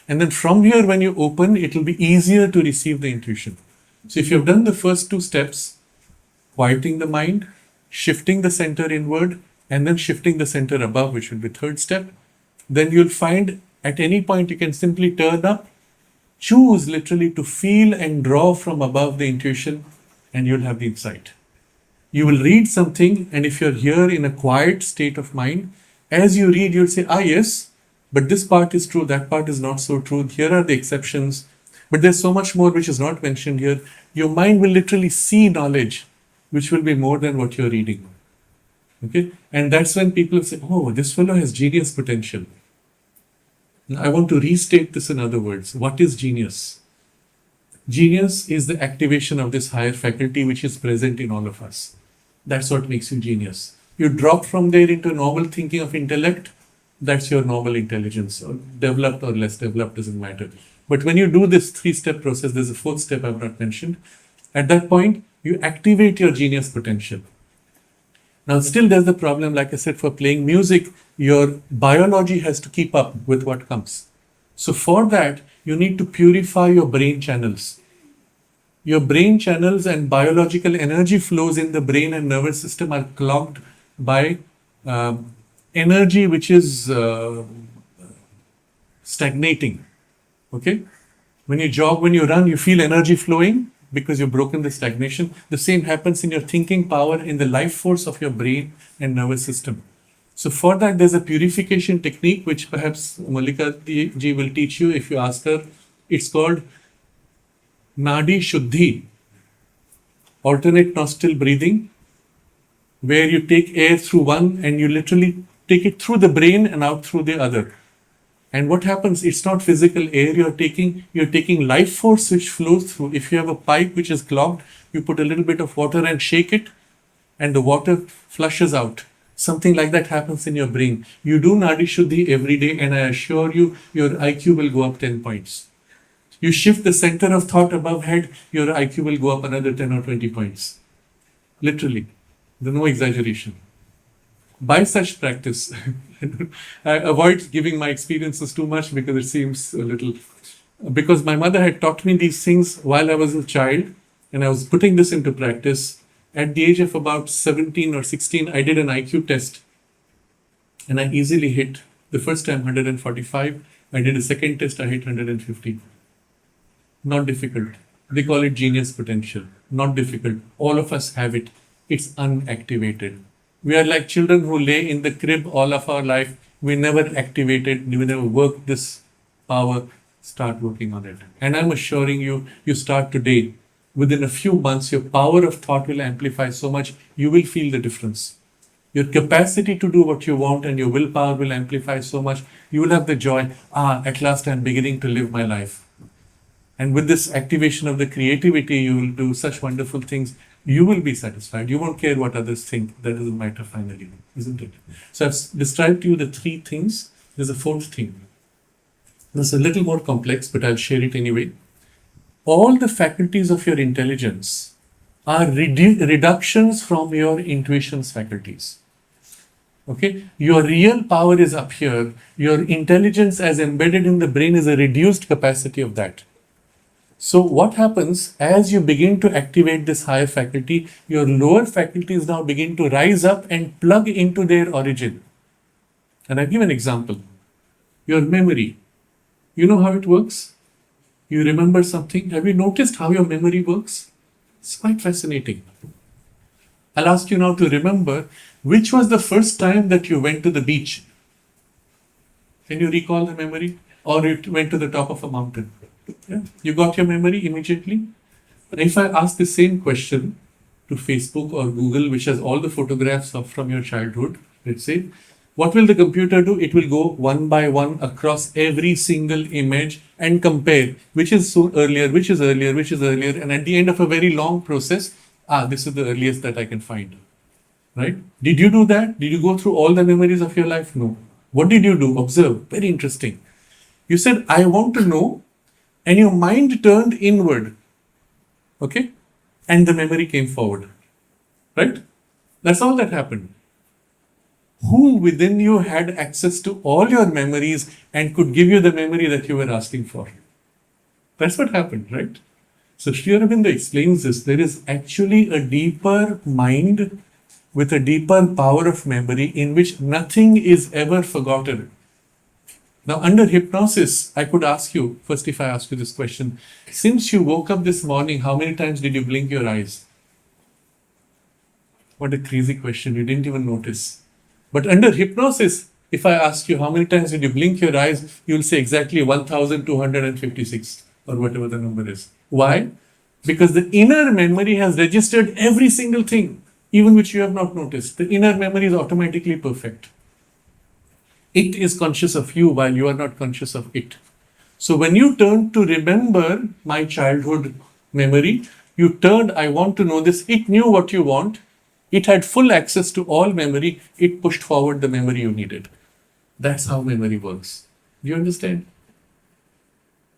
And then from here, when you open, it will be easier to receive the intuition. So if you've done the first 2 steps, quieting the mind, shifting the center inward, and then shifting the center above, which will be third step, then you'll find at any point you can simply turn up, choose literally to feel and draw from above the intuition, and you'll have the insight. You will read something, and if you're here in a quiet state of mind, as you read, you'll say, yes, but this part is true, that part is not so true, here are the exceptions, but there's so much more which is not mentioned here. Your mind will literally see knowledge, which will be more than what you're reading. Okay? And that's when people say, this fellow has genius potential. Now, I want to restate this in other words. What is genius? Genius is the activation of this higher faculty which is present in all of us. That's what makes you genius. You drop from there into normal thinking of intellect, that's your normal intelligence. Or developed or less developed, doesn't matter. But when you do this 3-step process, there's a 4th step I've not mentioned. At that point, you activate your genius potential. Now, still there's the problem, like I said, for playing music, your biology has to keep up with what comes. So for that, you need to purify your brain channels. Your brain channels and biological energy flows in the brain and nervous system are clogged by energy which is stagnating. Okay? When you jog, when you run, you feel energy flowing because you've broken the stagnation. The same happens in your thinking power, in the life force of your brain and nervous system. So for that, there's a purification technique which perhaps Malika ji will teach you if you ask her. It's called Nadi Shuddhi, alternate nostril breathing, where you take air through one and you literally take it through the brain and out through the other. And what happens, it's not physical air you're taking life force which flows through. If you have a pipe which is clogged, you put a little bit of water and shake it and the water flushes out. Something like that happens in your brain. You do Nadi Shuddhi every day and I assure you, your IQ will go up 10 points. You shift the center of thought above head, your IQ will go up another 10 or 20 points. Literally. There's no exaggeration. By such practice, I avoid giving my experiences too much because it seems a little... Because my mother had taught me these things while I was a child and I was putting this into practice. At the age of about 17 or 16, I did an IQ test and I easily hit the first time 145. I did a second test, I hit 150. Not difficult. They call it genius potential. Not difficult. All of us have it. It's unactivated. We are like children who lay in the crib all of our life. We never activated, we never worked this power. Start working on it. And I'm assuring you, you start today. Within a few months, your power of thought will amplify so much, you will feel the difference. Your capacity to do what you want and your willpower will amplify so much, you will have the joy, at last I'm beginning to live my life. And with this activation of the creativity, you will do such wonderful things. You will be satisfied. You won't care what others think. That doesn't matter finally, isn't it? So I've described to you the 3 things. There's a 4th thing. It's a little more complex, but I'll share it anyway. All the faculties of your intelligence are reductions from your intuition's faculties. Okay, your real power is up here. Your intelligence as embedded in the brain is a reduced capacity of that. So what happens as you begin to activate this higher faculty, your lower faculties now begin to rise up and plug into their origin. And I'll give an example. Your memory. You know how it works? You remember something. Have you noticed how your memory works? It's quite fascinating. I'll ask you now to remember which was the first time that you went to the beach. Can you recall the memory? Or you went to the top of a mountain? Yeah. You got your memory immediately? But if I ask the same question to Facebook or Google, which has all the photographs of from your childhood, let's say, what will the computer do? It will go one by one across every single image and compare which is earlier, which is earlier, which is earlier, and at the end of a very long process, this is the earliest that I can find. Right? Did you do that? Did you go through all the memories of your life? No. What did you do? Observe. Very interesting. You said, I want to know, and your mind turned inward. Okay? And the memory came forward. Right? That's all that happened. Who within you had access to all your memories and could give you the memory that you were asking for? That's what happened, right? So Sri Aurobindo explains this. There is actually a deeper mind with a deeper power of memory in which nothing is ever forgotten. Now, under hypnosis, I could ask you, first if I ask you this question, since you woke up this morning, how many times did you blink your eyes? What a crazy question, you didn't even notice. But under hypnosis, if I ask you how many times did you blink your eyes, you will say exactly 1256 or whatever the number is. Why? Because the inner memory has registered every single thing, even which you have not noticed. The inner memory is automatically perfect. It is conscious of you while you are not conscious of it. So when you turn to remember my childhood memory, you turned, I want to know this. It knew what you want. It had full access to all memory. It pushed forward the memory you needed. That's how memory works. Do you understand?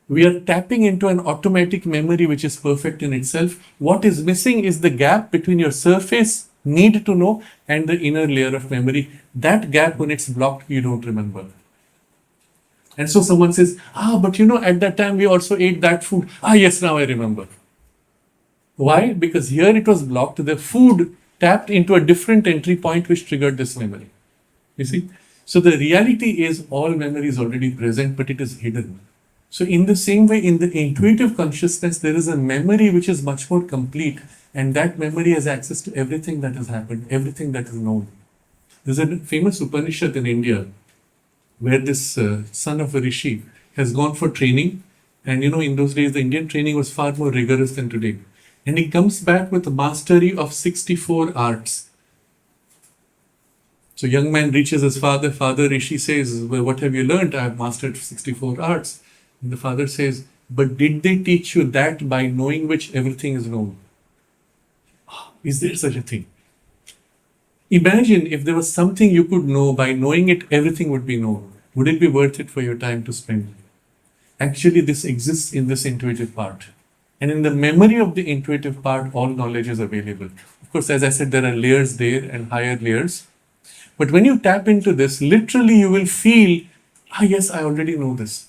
We are tapping into an automatic memory which is perfect in itself. What is missing is the gap between your surface need to know and the inner layer of memory. That gap, when it's blocked, you don't remember. And so someone says, but you know, at that time we also ate that food. Yes, now I remember. Why? Because here it was blocked. The food tapped into a different entry point which triggered this memory. You see? So the reality is all memory is already present, but it is hidden. So in the same way, in the intuitive consciousness, there is a memory which is much more complete, and that memory has access to everything that has happened, everything that is known. There's a famous Upanishad in India where this son of a rishi has gone for training, and you know, in those days the Indian training was far more rigorous than today. And he comes back with a mastery of 64 arts. So young man reaches his father. Father Rishi says, well, what have you learned? I have mastered 64 arts. And the father says, but did they teach you that by knowing which everything is known? Is there such a thing? Imagine if there was something you could know, by knowing it, everything would be known. Would it be worth it for your time to spend? Actually, this exists in this intuitive part. And in the memory of the intuitive part, all knowledge is available. Of course, as I said, there are layers there and higher layers. But when you tap into this, literally you will feel, yes, I already know this.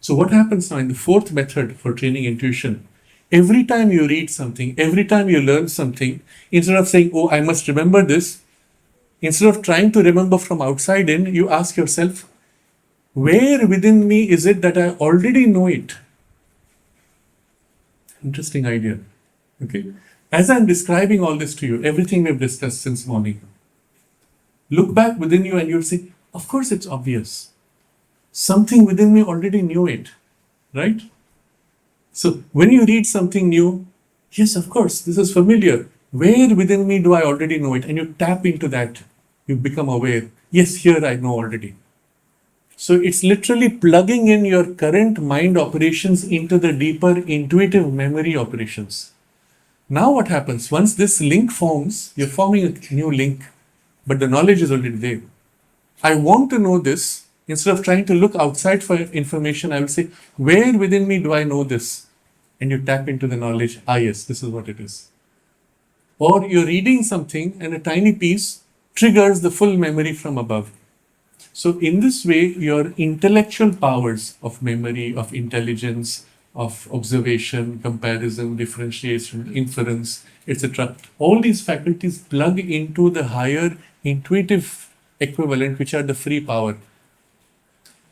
So what happens now in the fourth method for training intuition? Every time you read something, every time you learn something, instead of saying, I must remember this, instead of trying to remember from outside in, you ask yourself, where within me is it that I already know it? Interesting idea. Okay. As I'm describing all this to you, everything we've discussed since morning, look back within you and you'll say, of course it's obvious. Something within me already knew it, right? So when you read something new, yes, of course, this is familiar. Where within me do I already know it? And you tap into that, you become aware. Yes, here I know already. So it's literally plugging in your current mind operations into the deeper intuitive memory operations. Now what happens? Once this link forms, you're forming a new link, but the knowledge is already there. I want to know this. Instead of trying to look outside for information, I will say, where within me do I know this? And you tap into the knowledge. Yes, this is what it is. Or you're reading something and a tiny piece triggers the full memory from above. So in this way, your intellectual powers of memory, of intelligence, of observation, comparison, differentiation, inference, etc., all these faculties plug into the higher intuitive equivalent, which are the free power.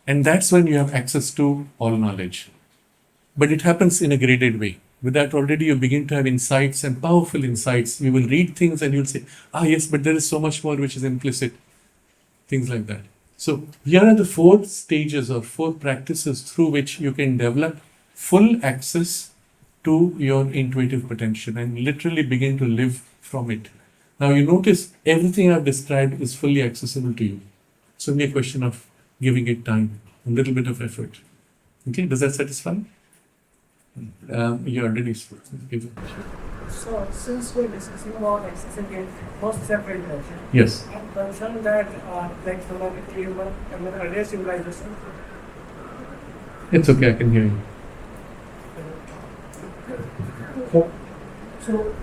And that's when you have access to all knowledge. But it happens in a graded way. With that, already you begin to have insights and powerful insights. You will read things and you'll say, yes, but there is so much more which is implicit. Things like that. So, here are the 4 stages or 4 practices through which you can develop full access to your intuitive potential and literally begin to live from it. Now, you notice everything I've described is fully accessible to you. It's only a question of giving it time, a little bit of effort. Okay, does that satisfy? You already spoke. So, since we're discussing about accessing most separate Yes. I'm concerned that like humanity and the earlier civilization. It's okay, I can hear you. So,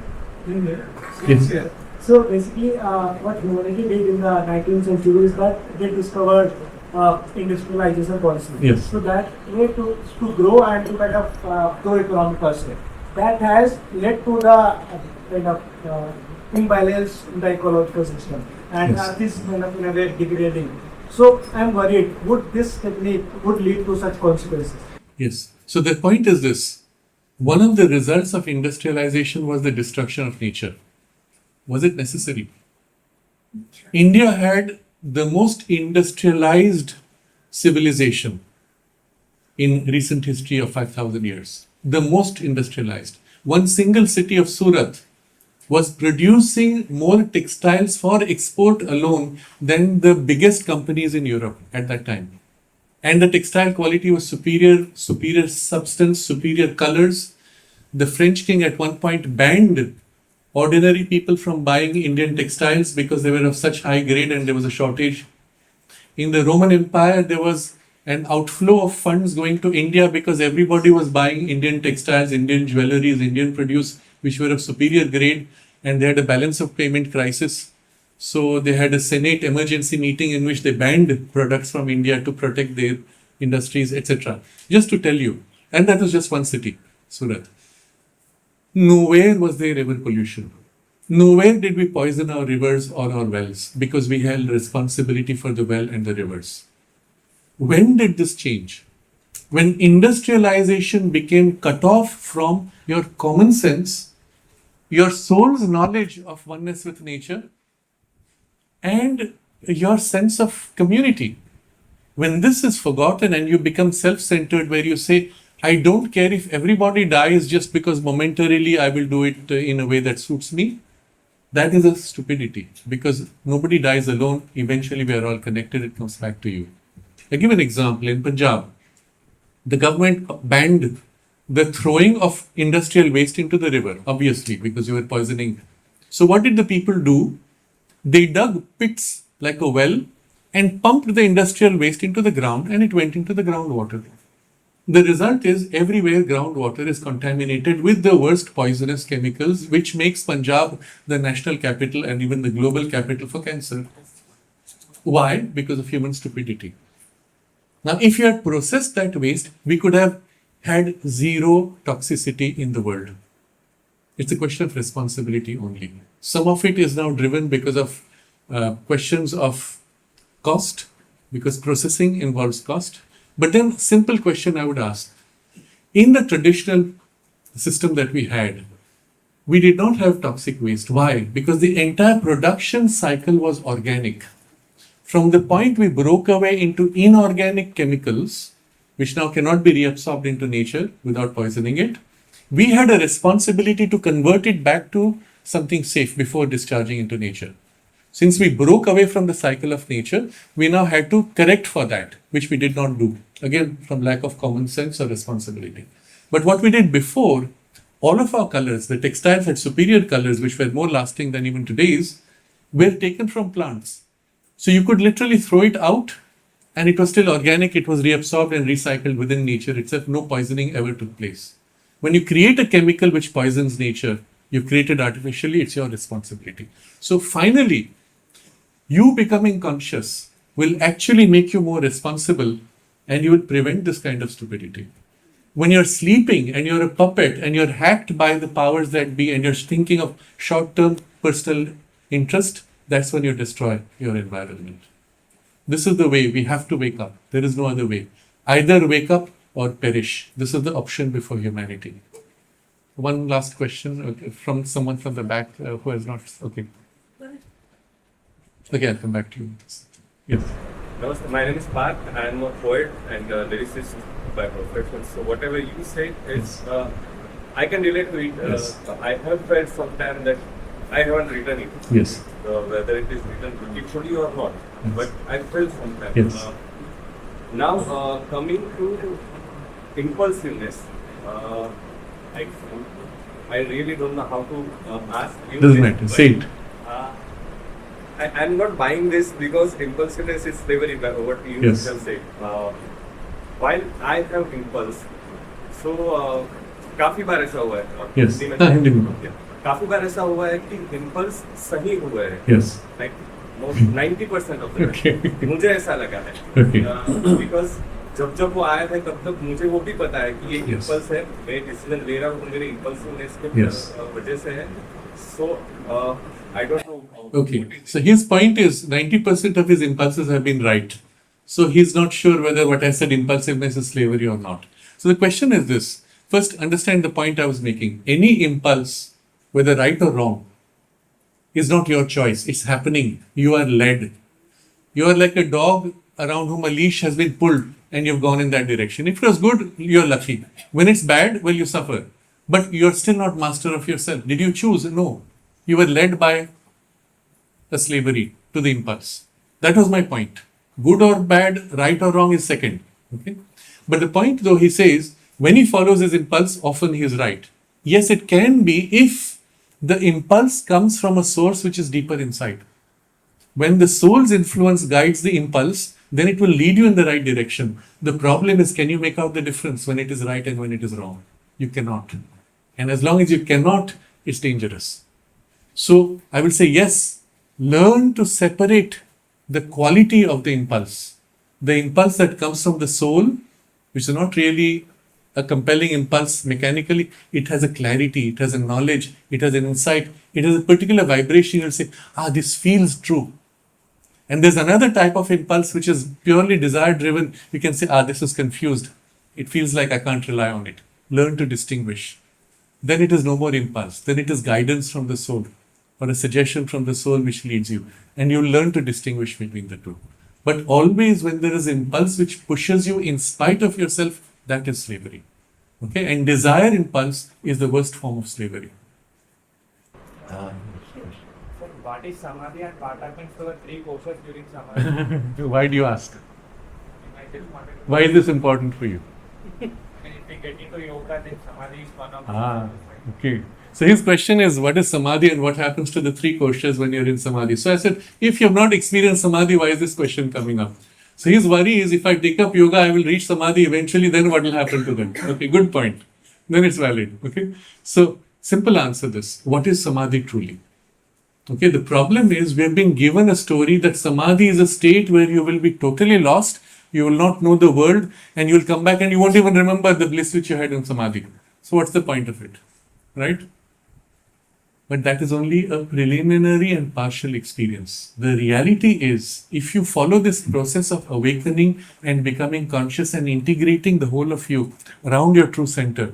Yes. so basically, what humanity did in the 19th century is that they discovered industrialization policy. Yes. So that way to grow and to kind of grow economic person. That has led to the kind of imbalance in the ecological system, and Yes. Earth is kind of in a way degrading. So I'm worried, would this technique would lead to such consequences? Yes. So the point is this. One of the results of industrialization was the destruction of nature. Was it necessary? India had the most industrialized civilization in recent history of 5,000 years. The most industrialized. One single city of Surat was producing more textiles for export alone than the biggest companies in Europe at that time. And the textile quality was superior substance, superior colors. The French king at one point banned ordinary people from buying Indian textiles because they were of such high grade and there was a shortage. In the Roman Empire, there was an outflow of funds going to India because everybody was buying Indian textiles, Indian jewelries, Indian produce, which were of superior grade, and they had a balance of payment crisis. So they had a Senate emergency meeting in which they banned products from India to protect their industries, etc. Just to tell you, and that was just one city, Surat. Nowhere was there ever pollution. Nowhere did we poison our rivers or our wells because we held responsibility for the well and the rivers. When did this change? When industrialization became cut off from your common sense, your soul's knowledge of oneness with nature, and your sense of community. When this is forgotten and you become self-centered, where you say, I don't care if everybody dies just because momentarily I will do it in a way that suits me, that is a stupidity, because nobody dies alone. Eventually we are all connected. It comes back to you. I give an example. In Punjab, the government banned the throwing of industrial waste into the river, obviously, because you were poisoning. So what did the people do? They dug pits like a well and pumped the industrial waste into the ground, and it went into the groundwater. The result is everywhere groundwater is contaminated with the worst poisonous chemicals, which makes Punjab the national capital and even the global capital for cancer. Why? Because of human stupidity. Now, if you had processed that waste, we could have had zero toxicity in the world. It's a question of responsibility only. Some of it is now driven because of questions of cost, because processing involves cost. But then, simple question I would ask. In the traditional system that we had, we did not have toxic waste. Why? Because the entire production cycle was organic. From the point we broke away into inorganic chemicals, which now cannot be reabsorbed into nature without poisoning it, we had a responsibility to convert it back to something safe before discharging into nature. Since we broke away from the cycle of nature, we now had to correct for that, which we did not do. Again, from lack of common sense or responsibility. But what we did before, all of our colors, the textiles had superior colors, which were more lasting than even today's, were taken from plants. So you could literally throw it out and it was still organic, it was reabsorbed and recycled within nature itself, no poisoning ever took place. When you create a chemical which poisons nature, you create it artificially, it's your responsibility. So finally, You becoming conscious will actually make you more responsible and you will prevent this kind of stupidity. When you're sleeping and you're a puppet and you're hacked by the powers that be and you're thinking of short-term personal interest, that's when you destroy your environment. This is the way we have to wake up. There is no other way. Either wake up or perish. This is the option before humanity. One last question from someone from the back who has not. Okay. Okay, I'll come back to you. Yes. Namaste, my name is Parth. I am a poet and a lyricist by profession. So whatever you say is, I can relate to it. Yes. I have felt sometime that I haven't written it. Yes. Whether it is written beautifully or not, Yes. but I felt sometime. Yes. Now coming to impulsiveness, I really don't know how to ask you. Doesn't this, matter. but, Say it. I'm not buying this because impulsiveness is very bad. What you Yes. can say. While I have impulse, so काफी बार ऐसा हुआ है. Yes. Hindi में हाँ, हिंदी में. Yeah. काफी बार ऐसा हुआ है कि impulse सही हुआ है. Yes. Like 90% of the Okay. time. मुझे ऐसा लगा है. Okay. Because जब वो आया था तब तक मुझे वो भी पता है कि ये Yes. impulse है. मैं डिसीजन ले रहा हूँ मेरे impulsiveness के Yes. वजह से है. So I don't know. Okay. So his point is 90% of his impulses have been right. So he's not sure whether what I said impulsiveness is slavery or not. So the question is this. First, understand the point I was making. Any impulse, whether right or wrong, is not your choice. It's happening. You are led. You are like a dog around whom a leash has been pulled and you've gone in that direction. If it was good, you're lucky. When it's bad, well, you suffer. But you're still not master of yourself. Did you choose? No. You were led by a slavery to the impulse. That was my point. Good or bad, right or wrong is second. Okay? But the point though, he says, when he follows his impulse, often he is right. Yes, it can be if the impulse comes from a source which is deeper inside. When the soul's influence guides the impulse, then it will lead you in the right direction. The problem is, can you make out the difference when it is right and when it is wrong? You cannot. And as long as you cannot, it's dangerous. So I will say, yes, learn to separate the quality of the impulse. The impulse that comes from the soul, which is not really a compelling impulse mechanically, it has a clarity, it has a knowledge, it has an insight, it has a particular vibration. You'll say, this feels true. And there's another type of impulse which is purely desire driven. You can say, this is confused. It feels like I can't rely on it. Learn to distinguish. Then it is no more impulse. Then it is guidance from the soul or a suggestion from the soul which leads you. And you'll learn to distinguish between the two. But always when there is impulse which pushes you in spite of yourself, that is slavery. Okay? And desire impulse is the worst form of slavery. What is samadhi and what happens to the three courses during samadhi? Why do you ask? I just wanted to Why is this important for you? if we get into yoga, then samadhi is one of Okay. So his question is, what is samadhi and what happens to the three koshas when you're in samadhi? So I said, if you have not experienced samadhi, why is this question coming up? So his worry is, if I take up yoga, I will reach samadhi eventually, then what will happen to them? Okay, good point. Then it's valid. Okay. So simple answer this. What is samadhi truly? Okay, the problem is we have been given a story that samadhi is a state where you will be totally lost, you will not know the world, and you will come back and you won't even remember the bliss which you had in samadhi. So what's the point of it? Right? But that is only a preliminary and partial experience. The reality is, if you follow this process of awakening and becoming conscious and integrating the whole of you around your true center,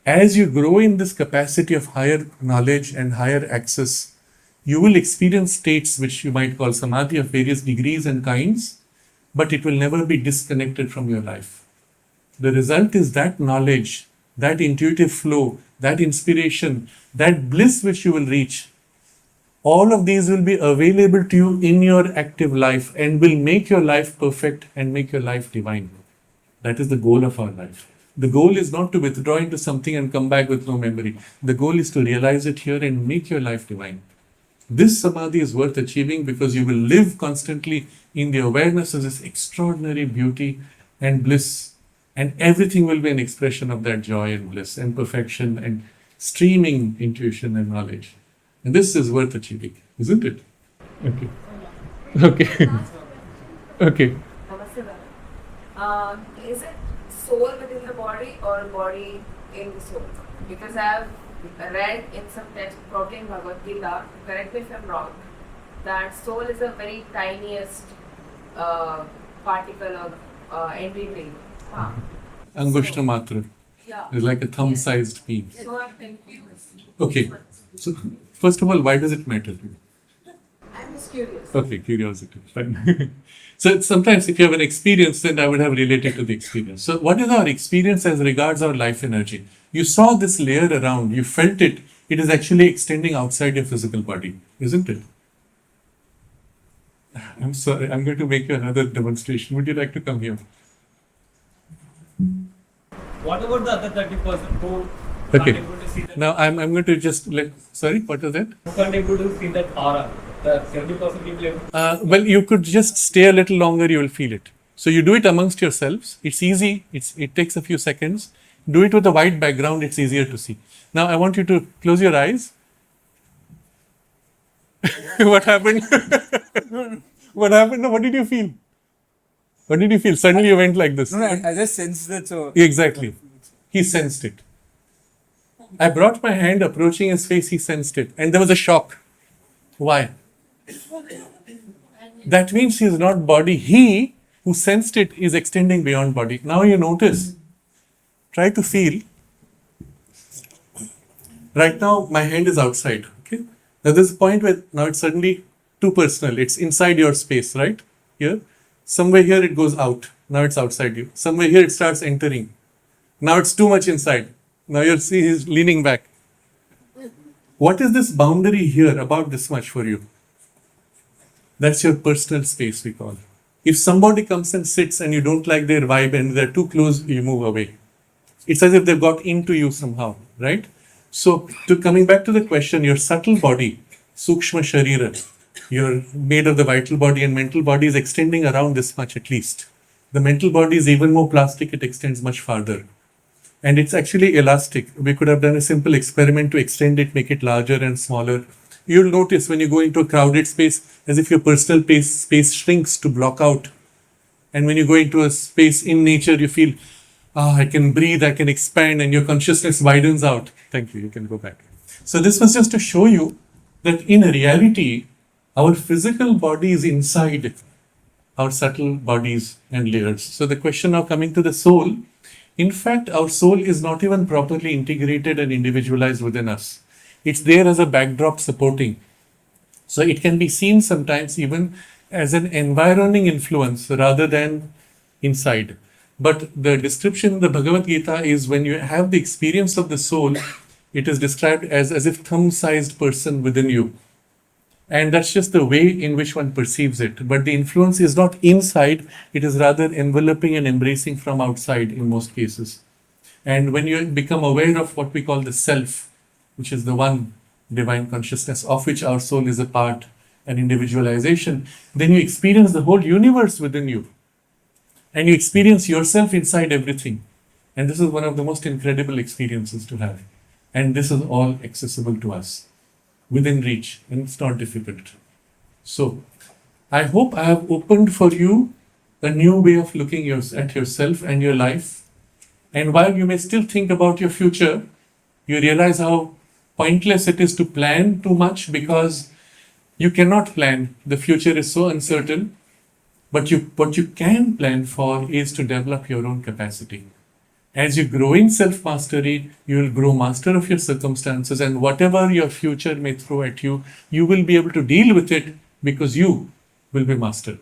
as you grow in this capacity of higher knowledge and higher access, you will experience states which you might call samadhi of various degrees and kinds, but it will never be disconnected from your life. The result is that knowledge, that intuitive flow, that inspiration, that bliss which you will reach. All of these will be available to you in your active life and will make your life perfect and make your life divine. That is the goal of our life. The goal is not to withdraw into something and come back with no memory. The goal is to realize it here and make your life divine. This samadhi is worth achieving because you will live constantly in the awareness of this extraordinary beauty and bliss, and everything will be an expression of that joy and bliss and perfection and streaming intuition and knowledge. And this is worth achieving, isn't it? Okay. Okay. Okay. Namaste, ma'am. Is it soul within the body or body in the soul? Because I have read in some text, probably in Bhagavad Gita, correct me if I'm wrong, that soul is a very tiniest particle of entity. Angushta Matra Yeah. is like a thumb-sized pea. So I'm confused. Okay. So, first of all, why does it matter? I'm just curious. Okay, curiosity. Fine. So sometimes if you have an experience, then I would have related to the experience. So what is our experience as regards our life energy? You saw this layer around, you felt it. It is actually extending outside your physical body, isn't it? I'm sorry, I'm going to make you another demonstration. Would you like to come here? What about the other 30% who Okay. can't able to see that? Now I'm going to just let, sorry, what was that? Who can't able to see that aura? The 70% people able. Well, you could just stay a little longer, you will feel it. So you do it amongst yourselves. It's easy. It takes a few seconds. Do it with a white background. It's easier to see. Now I want you to close your eyes. What happened? What happened? No, what did you feel? What did you feel? Suddenly you went like this. No, I just sensed that. So Exactly. He sensed it. I brought my hand approaching his face. He sensed it. And there was a shock. Why? That means he is not body. He who sensed it is extending beyond body. Now you notice. Try to feel. Right now, my hand is outside. Okay. Now there's a point where now it's suddenly too personal. It's inside your space, right? Here. Somewhere here it goes out. Now it's outside you. Somewhere here it starts entering. Now it's too much inside. Now you'll see he's leaning back. What is this boundary here about this much for you? That's your personal space, we call it. If somebody comes and sits and you don't like their vibe and they're too close, you move away. It's as if they've got into you somehow, right? So, coming back to the question, your subtle body, Sukshma Sharira, you're made of the vital body and mental body is extending around this much at least. The mental body is even more plastic, it extends much farther. And it's actually elastic. We could have done a simple experiment to extend it, make it larger and smaller. You'll notice when you go into a crowded space, as if your personal space shrinks to block out. And when you go into a space in nature, you feel, I can breathe, I can expand, and your consciousness widens out. Thank you, you can go back. So this was just to show you that in reality, our physical body is inside our subtle bodies and layers. So the question now coming to the soul, in fact, our soul is not even properly integrated and individualized within us. It's there as a backdrop supporting. So it can be seen sometimes even as an environing influence rather than inside. But the description in the Bhagavad Gita is when you have the experience of the soul, it is described as if thumb-sized person within you. And that's just the way in which one perceives it. But the influence is not inside, it is rather enveloping and embracing from outside in most cases. And when you become aware of what we call the self, which is the one divine consciousness of which our soul is a part, an individualization, then you experience the whole universe within you. And you experience yourself inside everything. And this is one of the most incredible experiences to have. And this is all accessible to us, within reach, and it's not difficult. So, I hope I have opened for you a new way of looking at yourself and your life. And while you may still think about your future, you realize how pointless it is to plan too much because you cannot plan. The future is so uncertain. But what you can plan for is to develop your own capacity. As you grow in self-mastery, you will grow master of your circumstances, and whatever your future may throw at you, you will be able to deal with it because you will be mastered.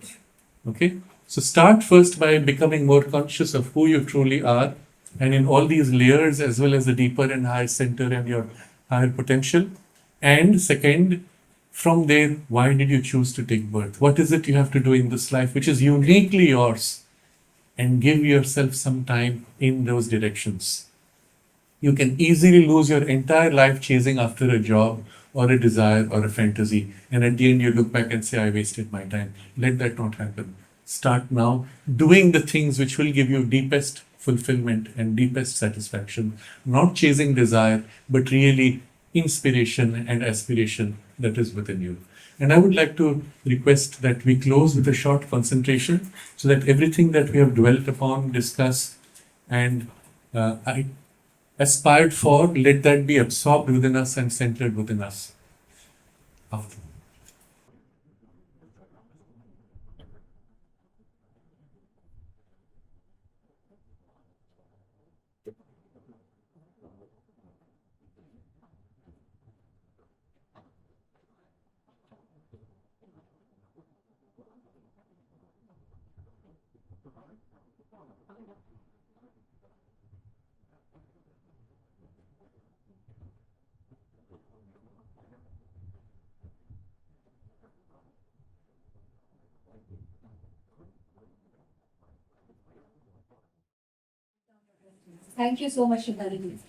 Okay? So start first by becoming more conscious of who you truly are, and in all these layers as well as the deeper and higher center and your higher potential. And second, from there, why did you choose to take birth? What is it you have to do in this life which is uniquely yours? And give yourself some time in those directions. You can easily lose your entire life chasing after a job or a desire or a fantasy. And at the end, you look back and say, I wasted my time. Let that not happen. Start now doing the things which will give you deepest fulfillment and deepest satisfaction. Not chasing desire, but really inspiration and aspiration that is within you. And I would like to request that we close with a short concentration so that everything that we have dwelt upon, discussed, and I aspired for, let that be absorbed within us and centered within us. After. Thank you so much, Sraddhalu ji.